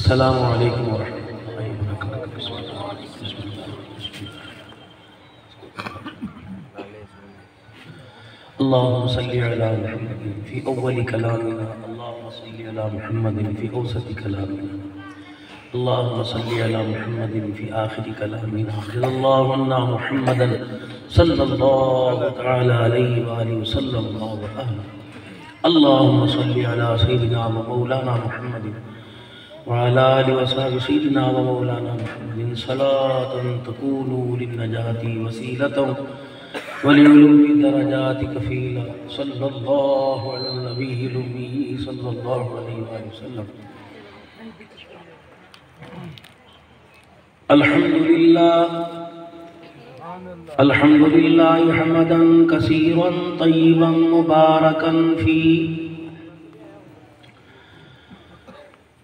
السلام علیکم ورحمۃ اللہ وبرکاتہ. بسم اللہ بسم اللہ بسم اللہ. اللهم صل على محمد في أول كلامنا، اللهم صل على محمد في أوسط كلامنا، اللهم صل على محمد في آخر كلامنا. جزا الله عنا محمدا صلى الله تعالى عليه وآله وسلم وآله. اللهم صل على سيدنا ومولانا محمد وعلى آله وصحبه سيدنا ومولانا محمد صلاة تكون للنجاة وسيلة ولعلو الدرجات كفيلا. صلى الله على النبي الأمي صلى الله عليه وآله وسلم. الحمد لله حمدا كثيرا طيبا مباركا فيه.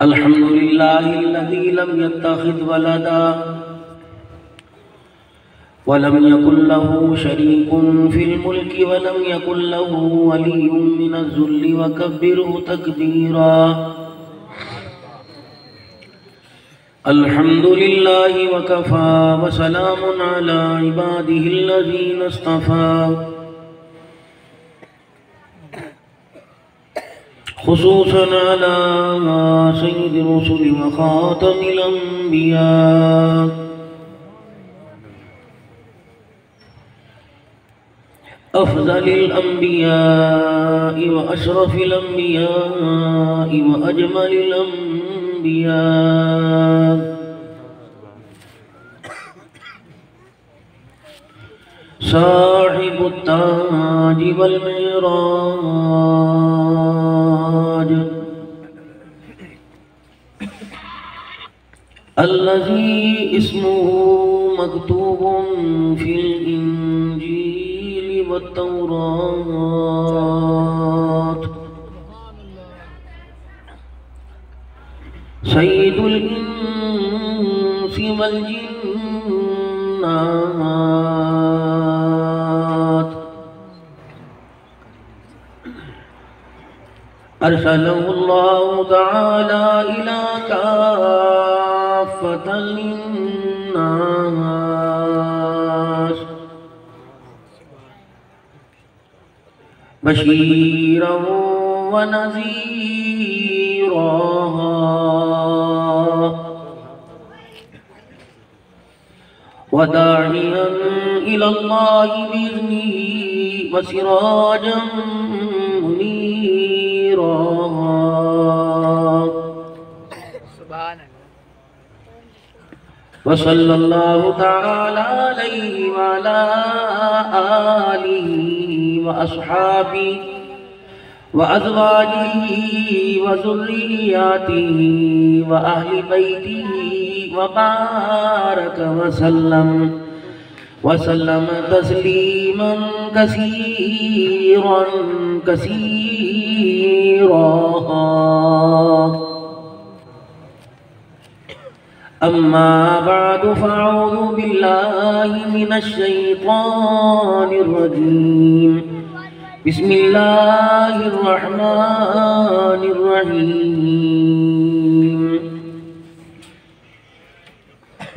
الحمد لله الذي لم يتخذ ولدا ولم يكن له شريك في الملك ولم يكن له ولي من الذل وكبره تكبيرا. الحمد لله وكفى وسلام على عباده الذين اصطفى، خصوصا على سيد الرسل وخاتم الأنبياء، أفضل الأنبياء وأشرف الأنبياء وأجمل الأنبياء، صاحب التاج والمعراج، الذي اسمه مكتوب في الإنجيل والتوراة، سيد الإنس والجنات، أرسله الله تعالى إلى كافة للناس بشيرا ونذيرا وداعيا إلى الله بإذنه وسراجا منيرا. وصلى الله تعالى عليه وعلى آله وأصحابه وأزواجه وذرياته وأهل بيته وبارك وسلم تسليما كثيرا كثيرا. أما بعد فأعوذ بالله من الشيطان الرجيم. بسم الله الرحمن الرحيم.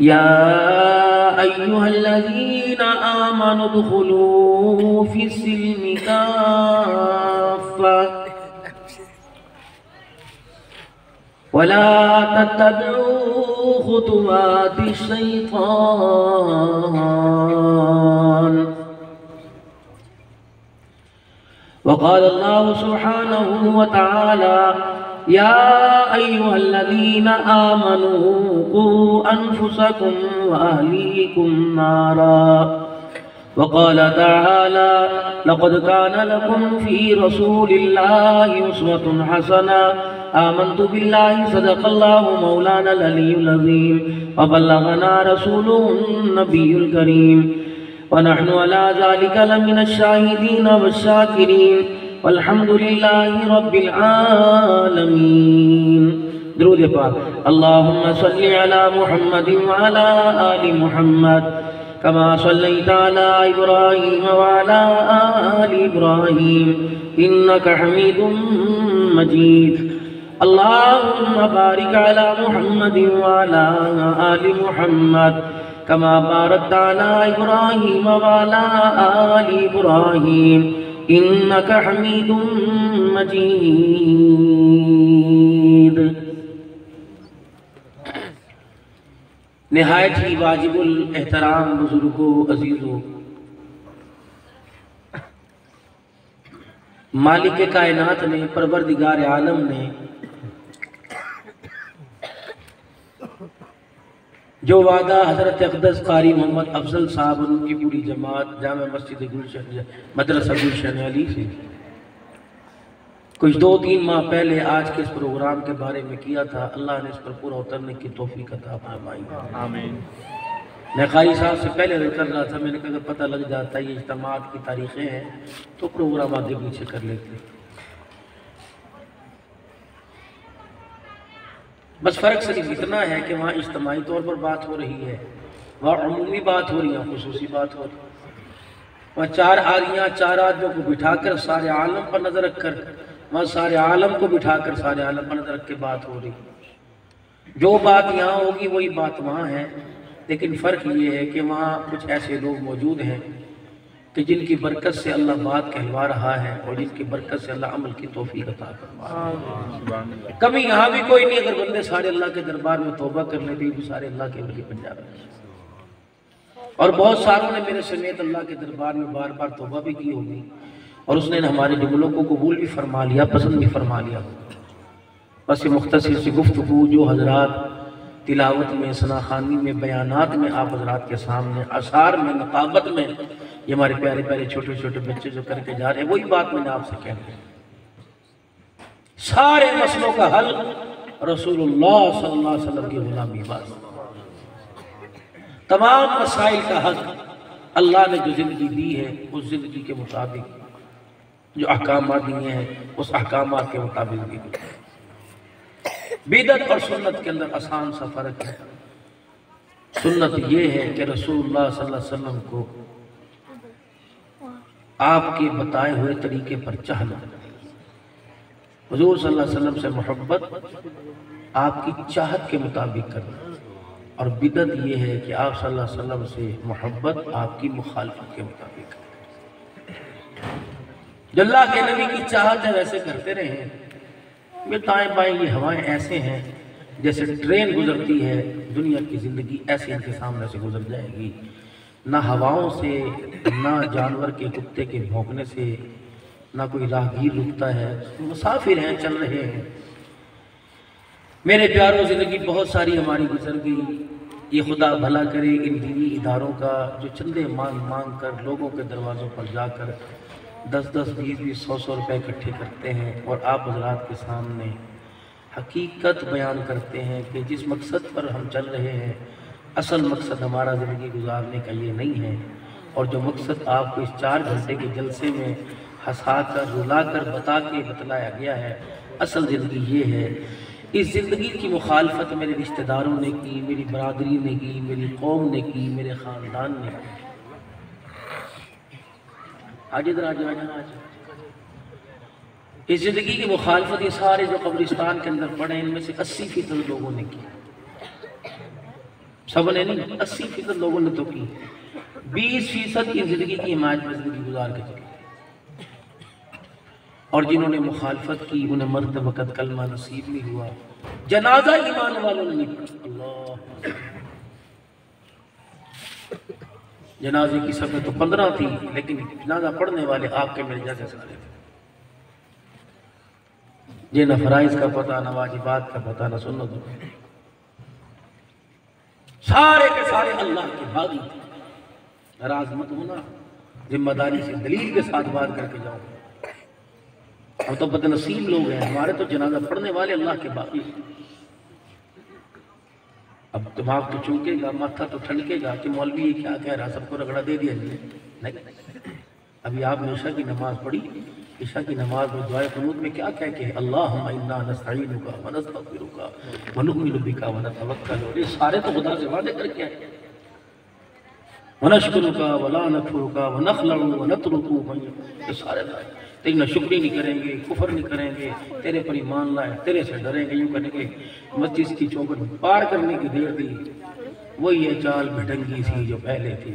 يا أيها الذين آمنوا ادخلوا في السلم كافة ولا تتبعوا خطوات الشيطان. وقال الله سبحانه وتعالى: يا أيها الذين آمنوا قوا أنفسكم وأهليكم نارا. وقال تعالى: لقد كان لكم في رسول الله أسوة حسنة. آمنت بالله صدق الله مولانا العلي العظيم وبلغنا رسوله النبي الكريم ونحن على ذلك لمن الشاهدين والشاكرين والحمد لله رب العالمين. درود پاک. اللهم صل على محمد وعلى آل محمد كما صليت على إبراهيم وعلى آل إبراهيم إنك حميد مجيد. اللهم بارك على محمد وعلى آل محمد كما باركت على إبراهيم وعلى آل إبراهيم إنك حميد مجيد۔ نہایت ہی واجب الاحترام بزرگوں، عزیزوں، مالک کائنات نے، پروردگار عالم نے جو وعدہ حضرت اقدس قاری محمد افضل صاحب اور ان کی پوری جماعت جامع مسجد مدرسہ گلشن علی سے کچھ 2-3 ماہ پہلے آج کے اس پروگرام کے بارے میں کیا تھا، اللہ نے اس پر پورا اترنے کی توفیق عطا فرمائی۔ آمین۔ میں قاری صاحب سے پہلے کر رہا تھا، میں نے کہا اگر پتہ لگ جاتا ہے یہ اجتماعات کی تاریخیں ہیں تو پروگرام آگے پیچھے کر لیتے۔ بس فرق صرف اتنا ہے کہ وہاں اجتماعی طور پر بات ہو رہی ہے، وہاں عمومی بات ہو رہی ہے، خصوصی بات ہو رہی ہے۔ وہاں 4 آدمیاں 4 آدمیوں کو بٹھا کر سارے عالم پر نظر رکھ کر، وہاں سارے عالم کو بٹھا کر سارے عالم پر نظر رکھ کے بات ہو رہی ہے۔ جو بات یہاں ہوگی وہی بات وہاں ہے، لیکن فرق یہ ہے کہ وہاں کچھ ایسے لوگ موجود ہیں کہ جن کی برکت سے اللہ بات کہلوا رہا ہے اور جن کی برکت سے اللہ عمل کی توفیق عطا فرما رہا ہے۔ کمی یہاں بھی کوئی نہیں، اگر بندے سارے اللہ کے دربار میں توبہ کر لیں بھی سارے اللہ کے ولی بن جاتے ہیں۔ اور بہت ساروں نے میرے سمیت اللہ کے دربار میں بار بار توبہ بھی کی ہوگی اور اس نے ہمارے جملوں کو قبول بھی فرما لیا، پسند بھی فرما لیا۔ بس یہ مختصر سی گفتگو جو حضرات تلاوت میں، ثناخوانی میں، بیانات میں آپ حضرات کے سامنے، اشعار میں، نقابت میں، یہ ہمارے پیارے پیارے چھوٹے چھوٹے بچے جو کر کے جا رہے ہیں، وہی بات میں نے آپ سے کہنا ہے۔ سارے مسئلوں کا حل رسول اللہ صلی اللہ علیہ وسلم کی غلامی بات، تمام مسائل کا حل اللہ نے جو زندگی دی ہے اس زندگی کے مطابق، جو احکامات دیے ہیں اس احکامات کے مطابق دی۔ بدعت اور سنت کے اندر آسان سا فرق ہے۔ سنت یہ ہے کہ رسول اللہ صلی اللہ علیہ وسلم کو آپ کے بتائے ہوئے طریقے پر چاہنا، حضور صلی اللہ علیہ وسلم سے محبت آپ کی چاہت کے مطابق کرنا، اور بدعت یہ ہے کہ آپ صلی اللہ علیہ وسلم سے محبت آپ کی مخالفت کے مطابق کرنا۔ جو اللہ کے نبی کی چاہت ہے ویسے کرتے رہے، یہ دائیں بائیں یہ ہوائیں ایسے ہیں جیسے ٹرین گزرتی ہے، دنیا کی زندگی ایسے ان کے سامنے سے گزر جائے گی، نہ ہواؤں سے، نہ جانور کے کتے کے بھونکنے سے، نہ کوئی راہگیر رکتا ہے، مسافر ہیں، چل رہے ہیں۔ میرے پیاروں، زندگی بہت ساری ہماری گزر گئی، یہ خدا بھلا کرے ان دینی اداروں کا جو چندے مانگ کر لوگوں کے دروازوں پر جا کر 10-10, 20-20, 100-100 روپے اکٹھے کرتے ہیں اور آپ حضرات کے سامنے حقیقت بیان کرتے ہیں کہ جس مقصد پر ہم چل رہے ہیں، اصل مقصد ہمارا زندگی گزارنے کا یہ نہیں ہے، اور جو مقصد آپ کو اس 4 گھنٹے کے جلسے میں ہنسا کر، رلا کر، بتا کے بتلایا گیا ہے، اصل زندگی یہ ہے۔ اس زندگی کی مخالفت میرے رشتہ داروں نے کی، میری برادری نے کی، میری قوم نے کی، میرے خاندان نے کی۔ آج ادھر آج اس زندگی کی مخالفت یہ سارے جو قبرستان کے اندر پڑے ہیں ان میں سے 80% لوگوں نے کی، سب نے نہیں، 80% لوگوں نے تو کی۔ 20% کی زندگی کی حمایت میں زندگی گزار کے چلی، اور جنہوں نے مخالفت کی انہیں مرتے وقت کلمہ نصیب نہیں ہوا، جنازہ ایمان والوں نے نہیں پڑھا۔ اللہ، جنازے کی صفحہ تو 15 تھی، لیکن جنازہ پڑھنے والے آپ کے میرے جیسے سارے تھے، یہ نہ فرائض کا پتہ، نہ واجبات کا پتہ، نہ سنت، سارے کے سارے اللہ کے باغی تھے۔ ناراض مت ہونا، ذمہ داری سے دلیل کے ساتھ بات کر کے جاؤ۔ ہم تو بد نصیب لوگ ہیں، ہمارے تو جنازہ پڑھنے والے اللہ کے باغی ہیں۔ اب دماغ تو چونکے گا، ماتھا تو ٹھنکے گا کہ مولوی یہ کیا کہہ رہا، سب کو رگڑا دے دیا جائے، نہیں۔ ابھی آپ نے عشاء کی نماز پڑھی، عشاء کی نماز میں دعائے قنوت میں کیا کہہ کے اللہم انا نستعینک ونستغفرک ونؤمن بک ونتوکل علیک، سارے تو خدا سے وعدے کر کے آئے۔ ونشکرک ولا نکفرک ونخلع ونترک من یہ سارے لائے تیری نہ شکری نہیں کریں گے، کفر نہیں کریں گے، تیرے پر ایمان لائے، تیرے سے ڈریں گے، یوں کریں گے مسجد کی چوکھٹ پار کرنے کی دیر دی وہی ہے چال بھٹنگی سی جو پہلے تھی۔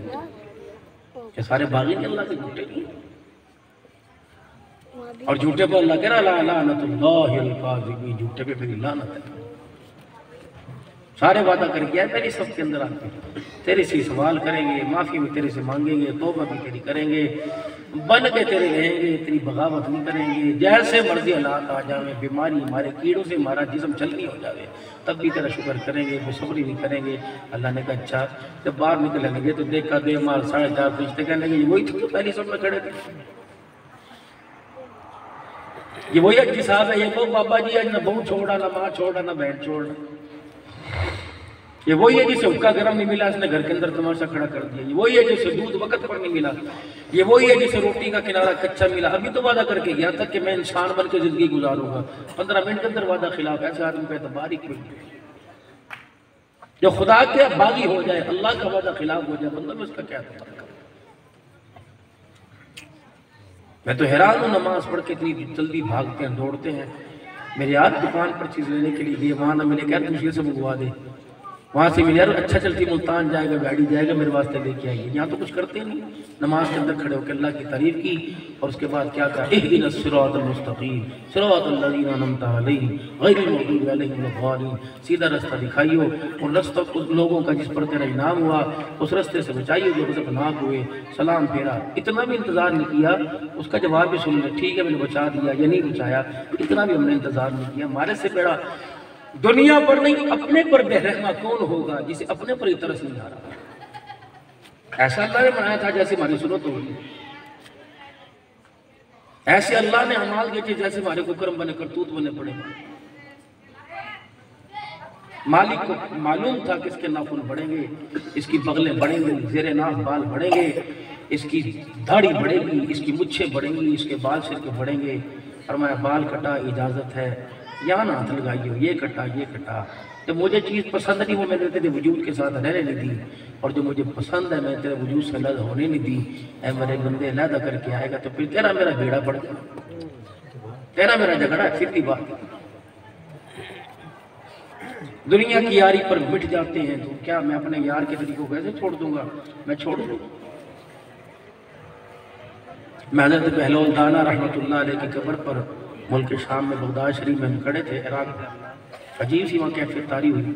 یہ سارے باغی نہیں اللہ کے جھوٹے نہیں، اور جھوٹے پر اللہ کہہ رہا لا لعنت اللہ الکاذبین، جھوٹے پہ میری لعنت ہے۔ سارے وعدہ کر کے میری صف کے اندر آتے ہیں، تیرے سے سوال کریں گے، معافی بھی تیرے سے مانگیں گے، توبہ بھی تیری کریں گے، بن کے تیرے رہیں گے، تیری بغاوت نہیں کریں گے، جیسے مرضی حالات آ جاویں، بیماری ہمارے کیڑوں سے ہمارا جسم چلنی ہو جاوے تب بھی تیرا شکر کریں گے، بے صبری نہیں کریں گے۔ اللہ نے کہا اچھا جب باہر نکلیں گے تو دیکھا دے مال 4.5 فرشتے کہنے لگے یہ وہی تھے جو پہلی صف میں کھڑے تھے، یہ وہی اجی صاحب ہے، یہ وہ بابا جی ہے، نہ بہو چھوڑا نہ ماں چھوڑا نہ بہن چھوڑا، یہ وہی ہے جسے حکا گرم نہیں ملا اس نے گھر کے اندر تماشا کھڑا کر دیا، یہ وہی ہے جسے دودھ وقت پر نہیں ملا، یہ وہی ہے جسے روٹی کا کنارہ کچا ملا، ابھی تو وعدہ کر کے گیا تھا کہ میں انسان بن کے زندگی گزاروں گا، 15 منٹ کے اندر وعدہ خلاف، ایسے آدمی پہ اعتبار ہی کوئی نہیں۔ جو خدا کے باغی ہو جائے، اللہ کا وعدہ خلاف ہو جائے، بندہ میں اس کا کیا اعتبار کرے؟ میں تو حیران ہوں نماز پڑھ کے اتنی جلدی بھاگتے ہیں دوڑتے ہیں، میری آج دکان پر چیز لینے کے لیے وہاں نہ ملے کہ دوسرے سے منگوا دے، وہاں سے ملے یار اچھا چلتی ملتان جائے گا گاڑی جائے گا میرے واسطے لے کے آئیے، یہاں تو کچھ کرتے نہیں، نماز کے اندر کھڑے ہو کے اللہ کی تعریف کی اور اس کے بعد کیا کہا اہدنا الصراط المستقیم صراط الذین انعمت علیہم غیر المغضوب علیہم ولا الضالین، سیدھا رستہ دکھائیو اور رستہ اس لوگوں کا جس پر تیرا انعام ہوا اس رستے سے بچائیو جو غضبناک ہوئے، سلام پھیرا، اتنا بھی انتظار نہیں کیا، اس کا جواب بھی سن لے ٹھیک ہے میں نے بچا دیا یا نہیں بچایا، اتنا بھی ہم نے انتظار نہیں کیا۔ ہمارے سے بڑا دنیا پر نہیں اپنے پر بے رحمہ کون ہوگا جسے اپنے پر ہی ترس نہیں آ رہا؟ ایسا اللہ نے بنایا تھا جیسے ہماری صورت ہوگی، ایسے اللہ نے اعمال دیکھے جیسے ہمارے کو کرم بنے کرتوت بنے پڑے، مالک کو معلوم تھا کہ اس کے ناخن بڑھیں گے، اس کی بغلیں بڑھیں گی، زیر ناف بال بڑھیں گے، اس کی داڑھی بڑھے گی، اس کی مچھیں بڑھیں گی، اس کے بال سر کے بڑھیں گے، فرمایا بال کٹا اجازت ہے، یہاں نہ ہاتھ لگائیو، یہ کٹا یہ کٹا، جب مجھے چیز پسند نہیں وہ میں نے تیرے وجود کے ساتھ رہنے نہیں دی، اور جو مجھے پسند ہے میں تیرے وجود سے علیحدہ ہونے نہیں دی، اے میرے بندے علیحدہ کر کے آئے گا تو پھر تیرا میرا بھیڑا پڑ گیا، تیرا میرا جھگڑا ہے، سیدھی بات ہے۔ دنیا کی یاری پر مٹ جاتے ہیں تو کیا میں اپنے یار کے طریقوں کو کیسے چھوڑ دوں گا؟ میں چھوڑ دوں گا؟ میں حضرت بہلول دانا رحمت اللہ علیہ کی قبر پر ملک شام میں بغداد شریف میں ہم کھڑے تھے، عراق میں عجیب سی وہاں کیفیت طاری ہوئی،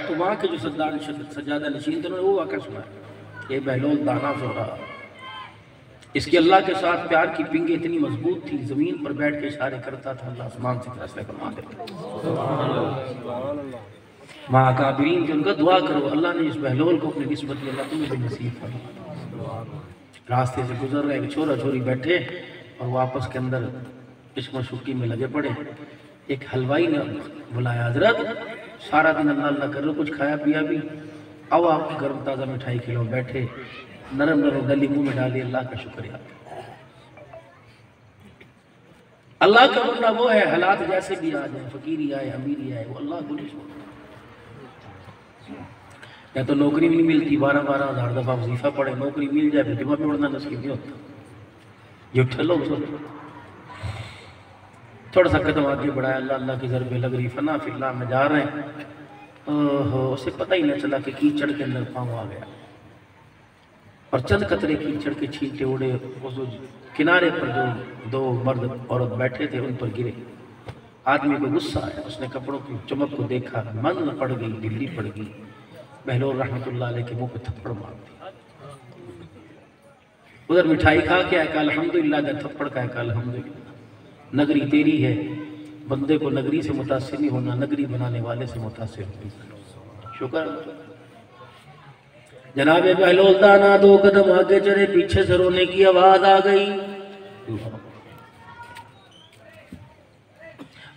تو وہاں کے جو سجادہ نشین تھے انہوں نے وہ واقعہ سنا ہے، یہ بہلول دانا سے رہا، اس کی اللہ کے ساتھ پیار کی پنگیں اتنی مضبوط تھی، زمین پر بیٹھ کے اشارے کرتا تھا اللہ آسمان سے فیصلے فرما دے، وہاں کابرین کے ان کا دعا کرو اللہ نے اس بہلول کو اپنی نسبت دی، اللہ تمہیں بھی نصیب فرما۔ راستے سے گزر رہے ایک چھورا چھوری بیٹھے اور وہ آپس کے اندر عشق و شوقی میں لگے پڑے، ایک حلوائی نے بلایا حضرت سارا دن اللہ اللہ کر رہے کچھ کھایا پیا بھی، آؤ آپ کی گرم تازہ مٹھائی کھلاؤ، بیٹھے نرم نرم ڈلی منہ میں ڈالی، اللہ کا شکریہ۔ اللہ کا بندہ وہ ہے حالات جیسے بھی آ جائیں، فقیری آئے امیری آئے، وہ اللہ کو نہیں چھوڑتا، یا تو نوکری نہیں ملتی 12,000 دفعہ وظیفہ پڑھے، نوکری مل جائے پھر جمعہ پڑھنا نصیب نہیں ہوتا، یہ اٹھے لوگ تھوڑا سا قدم آگے بڑھایا، اللہ اللہ کی ضربے لگ رہی، فنا فی اللہ میں جا رہے ہیں، اسے پتہ ہی نہ چلا کہ کیچڑ کے اندر پاؤں آ گیا، اور چند قطرے کیچڑ کے چھینٹے اڑے، اس کنارے پر جو 2 مرد عورت بیٹھے تھے ان پر گرے، آدمی کو غصہ آیا، اس نے کپڑوں کی چمک کو دیکھا، من پڑ گئی، دلی پڑ گئی، بہلول رحمت اللہ علیہ کے منہ پہ تھپڑ مار دیا، ادھر مٹھائی کھا کے آئے کہ الحمدللہ، جب تھپڑ کا ہے کہ الحمدللہ، نگری تیری ہے، بندے کو نگری سے متاثر نہیں ہونا، نگری بنانے والے سے متاثر ہونا، شکر۔ جناب بہلول دانا 2 قدم آگے چلے، پیچھے سے رونے کی آواز آ گئی،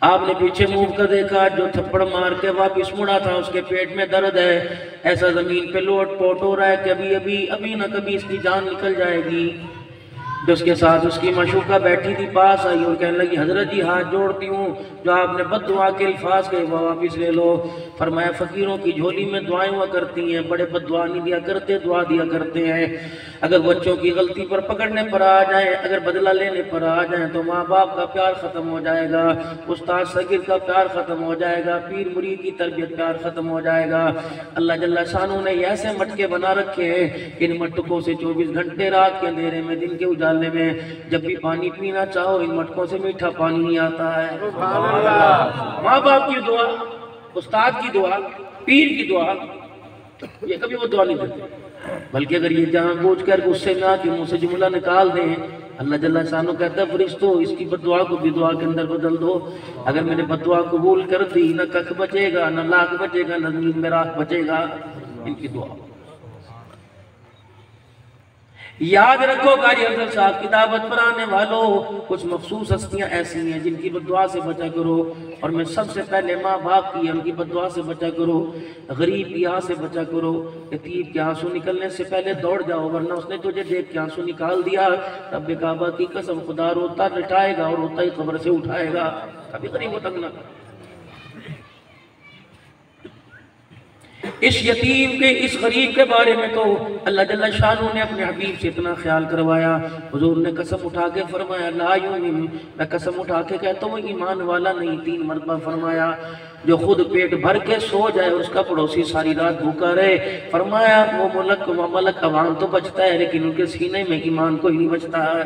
آپ نے پیچھے منہ کر دیکھا، جو تھپڑ مار کے واپس مڑا تھا اس کے پیٹ میں درد ہے، ایسا زمین پہ لوٹ پوٹ ہو رہا ہے کہ ابھی نہ کبھی اس کی جان نکل جائے گی، جو اس کے ساتھ اس کی مشوقہ بیٹھی تھی پاس آئی اور کہنے لگی حضرت جی ہاتھ جوڑتی ہوں، جو آپ نے بد دعا کے الفاظ کہے وہ واپس لے لو۔ فرمایا فقیروں کی جھولی میں دعائیں ہوا کرتی ہیں، بڑے بد دعا نہیں دیا کرتے، دعا دیا کرتے ہیں۔ اگر بچوں کی غلطی پر پکڑنے پر آ جائیں، اگر بدلہ لینے پر آ جائیں تو ماں باپ کا پیار ختم ہو جائے گا، استاد شاگرد کا پیار ختم ہو جائے گا، پیر مرید کی تربیت پیار ختم ہو جائے گا۔ اللہ جل شانہ نے ایسے مٹکے بنا رکھے ہیں کہ ان مٹکوں سے 24 گھنٹے رات کے اندھیرے میں دن کے اجالے میں جب بھی پانی پینا چاہو ان مٹکوں سے میٹھا پانی ہی آتا ہے۔ ماں باپ کی دعا، استاد کی دعا، پیر کی دعا، یہ کبھی وہ دعا نہیں دیتے، بلکہ اگر یہ جہاں بوجھ کر غصے میں آ کے منہ سے جملہ نکال دیں، اللہ جل شانہ کہتا ہے فرشتو اس کی بد دعا کو بھی دعا کے اندر بدل دو۔ اگر میں نے بد دعا قبول کر دی نہ ککھ بچے گا، نہ لاکھ بچے گا، نہ زمین میں راکھ بچے گا۔ ان کی دعا یاد رکھو قاری افضل صاحب کی دعوت پر آنے والوں، کچھ مخصوص ہستیاں ایسی ہیں جن کی بد دعا سے بچا کرو، اور میں سب سے پہلے ماں باپ کی ان کی بد دعا سے بچا کرو، غریب کی آہ سے بچا کرو، یتیم کے آنسو نکلنے سے پہلے دوڑ جاؤ، ورنہ اس نے تجھے دیکھ کے آنسو نکال دیا، رب کعبہ کی قسم خدا روتا لٹائے گا اور روتا ہی قبر سے اٹھائے گا۔ کبھی غریب کو تنگ نہ کر۔ اس یتیم کے، اس غریب کے بارے میں تو اللہ جل شانہ نے اپنے حبیب سے اتنا خیال کروایا، حضور نے قسم اٹھا کے فرمایا لا یؤمن، میں قسم اٹھا کے کہتا ہوں ایمان والا نہیں، 3 مرتبہ فرمایا، جو خود پیٹ بھر کے سو جائے اس کا پڑوسی ساری رات بھوکا رہے۔ فرمایا وہ ملک عوام تو بچتا ہے لیکن ان کے سینے میں ایمان کو ہی نہیں بچتا ہے۔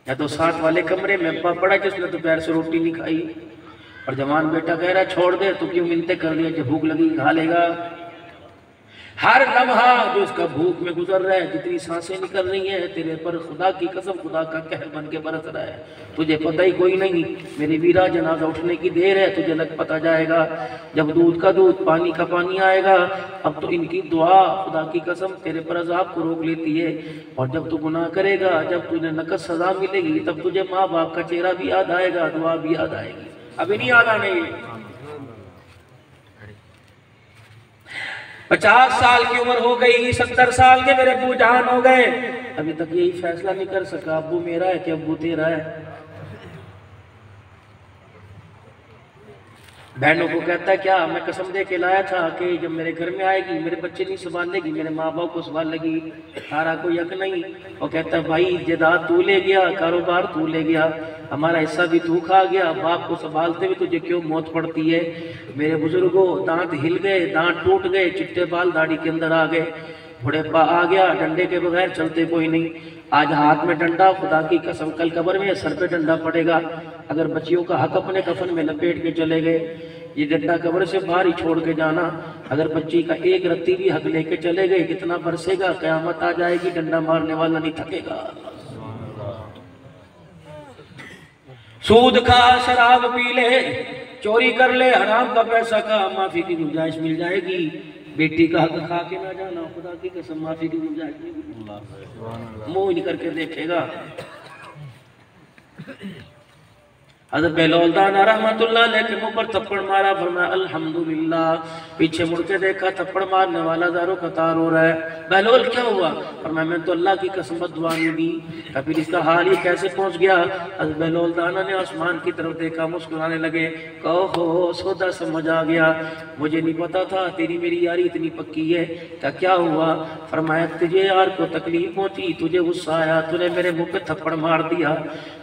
یا تو ساتھ والے کمرے میں پڑا جس نے دوپہر سے روٹی نہیں کھائی، اور جوان بیٹا کہہ رہا ہے چھوڑ دے، تو کیوں منتیں کر لیا، جب بھوک لگی کھا لے گا۔ ہر لمحہ جو اس کا بھوک میں گزر رہا ہے، جتنی سانسیں نکل رہی ہیں تیرے پر خدا کی قسم خدا کا قہر بن کے برس رہا ہے، تجھے پتہ ہی کوئی نہیں۔ میری ویرا جنازہ اٹھنے کی دیر ہے، تجھے لگ پتہ جائے گا، جب دودھ کا دودھ پانی کا پانی آئے گا۔ اب تو ان کی دعا خدا کی قسم تیرے پر عذاب کو روک لیتی ہے، اور جب تو گناہ کرے گا، جب تجھے نقص سزا ملے گی، تب تجھے ماں باپ کا چہرہ بھی یاد آئے گا، دعا بھی یاد آئے گی۔ ابھی نہیں یاد آنے۔ 50 سال کی عمر ہو گئی، 70 سال کے میرے ابو جان ہو گئے، ابھی تک یہی فیصلہ نہیں کر سکا ابو میرا ہے کہ ابو تیرا ہے۔ بہنوں کو کہتا ہے کیا میں قسم دے کے لایا تھا کہ جب میرے گھر میں آئے گی میرے بچے نہیں سنبھالے گی، میرے ماں باپ کو سنبھالے گی، سارا کوئی حق نہیں۔ وہ کہتا ہے بھائی جائیداد تو لے گیا، کاروبار تو لے گیا، ہمارا حصہ بھی تو کھا گیا، باپ کو سنبھالتے ہوئے تجھے کیوں موت پڑتی ہے؟ میرے بزرگوں دانت ہل گئے، دانت ٹوٹ گئے، چٹے بال داڑھی کے اندر آ گئے، بڑھاپا آ گیا، ڈنڈے کے بغیر چلتے کوئی نہیں۔ آج ہاتھ میں ڈنڈا، خدا کی قسم کل قبر میں سر پہ ڈنڈا پڑے گا۔ اگر بچیوں کا حق اپنے کفن میں لپیٹ کے چلے گئے، یہ ڈنڈا قبر سے باہر ہی چھوڑ کے جانا۔ اگر بچی کا ایک رتی بھی حق لے کے چلے گئے، کتنا برسے گا، قیامت آ جائے گی، ڈنڈا مارنے والا نہیں تھکے گا۔ سود کھا، شراب پی لے، چوری کر لے، حرام کا پیسہ کھا، معافی کی گنجائش مل جائے گی۔ بیٹی کا حق کھا کے نہ جانا، خدا کی قسم معافی کی گنجائش نہیں ملے، منہ نہیں کر کے دیکھے گا۔ حضرت بہلول دانا رحمت اللہ علیہ کے منہ پر تھپڑ مارا، فرمایا الحمدللہ۔ پیچھے مڑ کے دیکھا تھپڑ مارنے والا زاروں قطار ہو رہا ہے۔ بہلول کیا ہوا؟ فرمایا میں تو اللہ کی قسم بد دعا نہیں دی۔ پھر اس کا حال یہ کیسے پہنچ گیا؟ حضرت بہلول دانا نے آسمان کی طرف دیکھا، مسکرانے لگے، کہو سودا سمجھ آ گیا، مجھے نہیں پتا تھا تیری میری یاری اتنی پکی ہے۔ کیا ہوا؟ فرمایا تجھے یار کو تکلیف پہنچی، تجھے غصہ آیا، تو نے میرے منہ پہ تھپڑ مار دیا،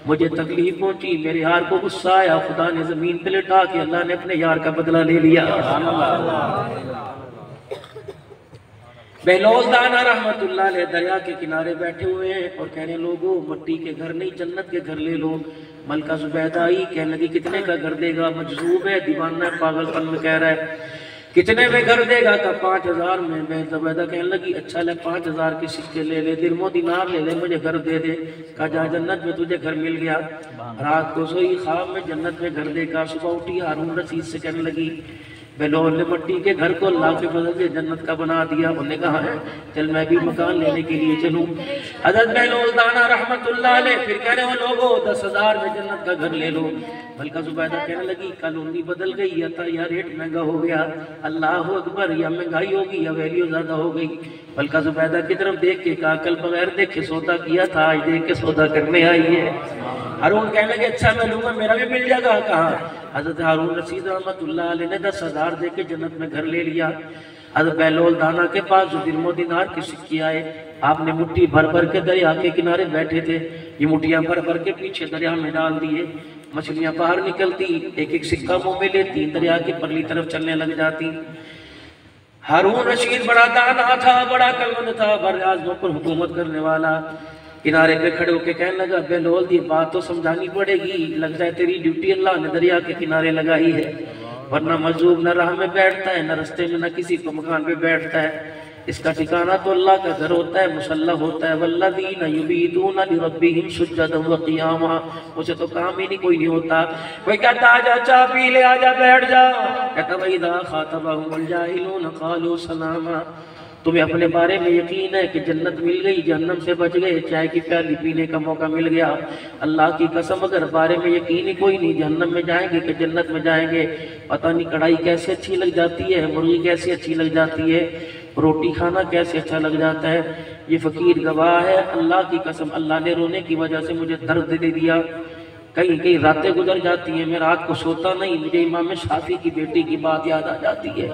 مجھے تکلیف پہنچی، میرے یار کو غصہ آیا، خدا نے زمین پہ لٹا کے اللہ نے اپنے یار کا بدلہ لے لیا۔ بہلول دانا رحمت اللہ علیہ دریا کے کنارے بیٹھے ہوئے ہیں اور کہنے لوگوں مٹی کے گھر نہیں جنت کے گھر لے لو۔ ملکہ زبیدہ آئی، کہنے لگی کتنے کا گھر دے گا؟ مجذوب ہے، دیوانہ ہے، پاگل پن میں کہہ رہا ہے، کتنے میں گھر دے گا؟ کہا 5000 میں۔ زبیدہ کہنے لگی اچھا لے 5000 کے سکے لے لے، درم و دینار لے لے، مجھے گھر دے دے۔ کہا جا جنت میں تجھے گھر مل گیا۔ رات کو سوئی خواب میں جنت میں گھر دے گا، صبح اٹھی ہارون رشید سے کہنے لگی بہلول نے مٹی کے گھر کو اللہ کے فضل سے جنت کا بنا دیا. انہوں نے کہا ہے چل میں بھی مکان لینے کے لیے چلوں. حضرت بہلول دانا رحمت اللہ علیہ پھر کہہ رہے ہو لوگوں 10,000 میں جنت کا گھر لے لو. ملکہ زبیدہ کہنے لگی کالونی بدل گئی یا ریٹ مہنگا ہو گیا. اللہ اکبر, یا مہنگائی ہوگی یا ویلیو زیادہ ہو گئی. ملکہ زبیدہ کی طرف دیکھ کے کہا کل بغیر دیکھ کے سودا کیا تھا, آج دیکھ کے سودا کرنے آئی ہے. ہارون کہنے لگے اچھا میں لوں گا, میرا بھی مل جائے گا. کہاں حضرت ہارون رشید رحمت اللہ علیہ نے 10,000 دے کے جنت میں گھر لے لیا. حضرت بہلول دانا کے پاس جو درم و دینار کے سکے آئے, آپ نے مٹھی بھر بھر کے دریا کے کنارے بیٹھے تھے, یہ مٹھیاں بھر بھر کے پیچھے دریا میں ڈال دیے. مچھلیاں باہر نکلتی, ایک ایک سکہ منہ میں لیتی, دریا کی پرلی طرف چلنے لگ جاتی. ہارون رشید بڑا دانا تھا, بڑا کلمند تھا, بر اعظموں پر حکومت کرنے والا. کنارے پہ کھڑے ہو کے کہنے لگا بہلول دی بات تو سمجھانی پڑے گی, لگ جائے تیری ڈیوٹی اللہ نے دریا کے کنارے لگائی ہے, ورنہ مجذوب نہ راہ میں بیٹھتا ہے نہ رستے میں نہ کسی کو مکان پہ بیٹھتا ہے. اس کا ٹھکانہ تو اللہ کا گھر ہوتا ہے, مسلح ہوتا ہے. والذین یبیتون لربہم سجدا وقیاما, اسے تو کام ہی نہیں کوئی نہیں ہوتا. کوئی کہتا آجا چاہ پی لے, آجا بیٹھ جا. کہتا وَإِذَا خَاطَبَهُمُ الْجَاهِلُونَ قَالُوا سَلَامًا. تمہیں اپنے بارے میں یقین ہے کہ جنت مل گئی, جہنم سے بچ گئے, چائے کی پیالی پینے کا موقع مل گیا. اللہ کی قسم اگر بارے میں یقین ہی کوئی نہیں, جہنم میں جائیں گے کہ جنت میں جائیں گے. پتہ نہیں کڑھائی کیسے اچھی لگ جاتی ہے, مرغی کیسے اچھی لگ جاتی ہے, روٹی کھانا کیسے اچھا لگ جاتا ہے. یہ فقیر گواہ ہے, اللہ کی قسم اللہ نے رونے کی وجہ سے مجھے درد دے دیا. کئی کئی راتیں گزر جاتی ہیں, میں رات کو سوتا نہیں, مجھے امام شافعی کی بیٹی کی بات یاد آ جاتی ہے.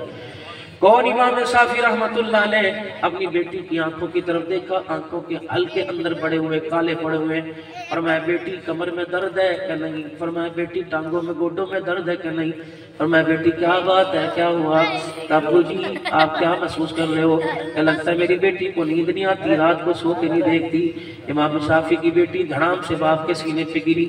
کون امام شافعی رحمت اللہ علیہ, اپنی بیٹی کی آنکھوں کی طرف دیکھا, آنکھوں کے حلقے اندر بڑے ہوئے, کالے پڑے ہوئے. فرمایا بیٹی کمر میں درد ہے کہ نہیں؟ فرمایا بیٹی ٹانگوں میں گوڈوں میں درد ہے کہ نہیں؟ فرمایا بیٹی کیا بات ہے, کیا ہوا؟ ابو جی آپ کیا محسوس کر رہے ہو؟ کہ لگتا ہے میری بیٹی کو نیند نہیں آتی, رات کو سو کے نہیں دیکھتی. امام شافعی کی بیٹی دھڑام سے باپ کے سینے پہ گری.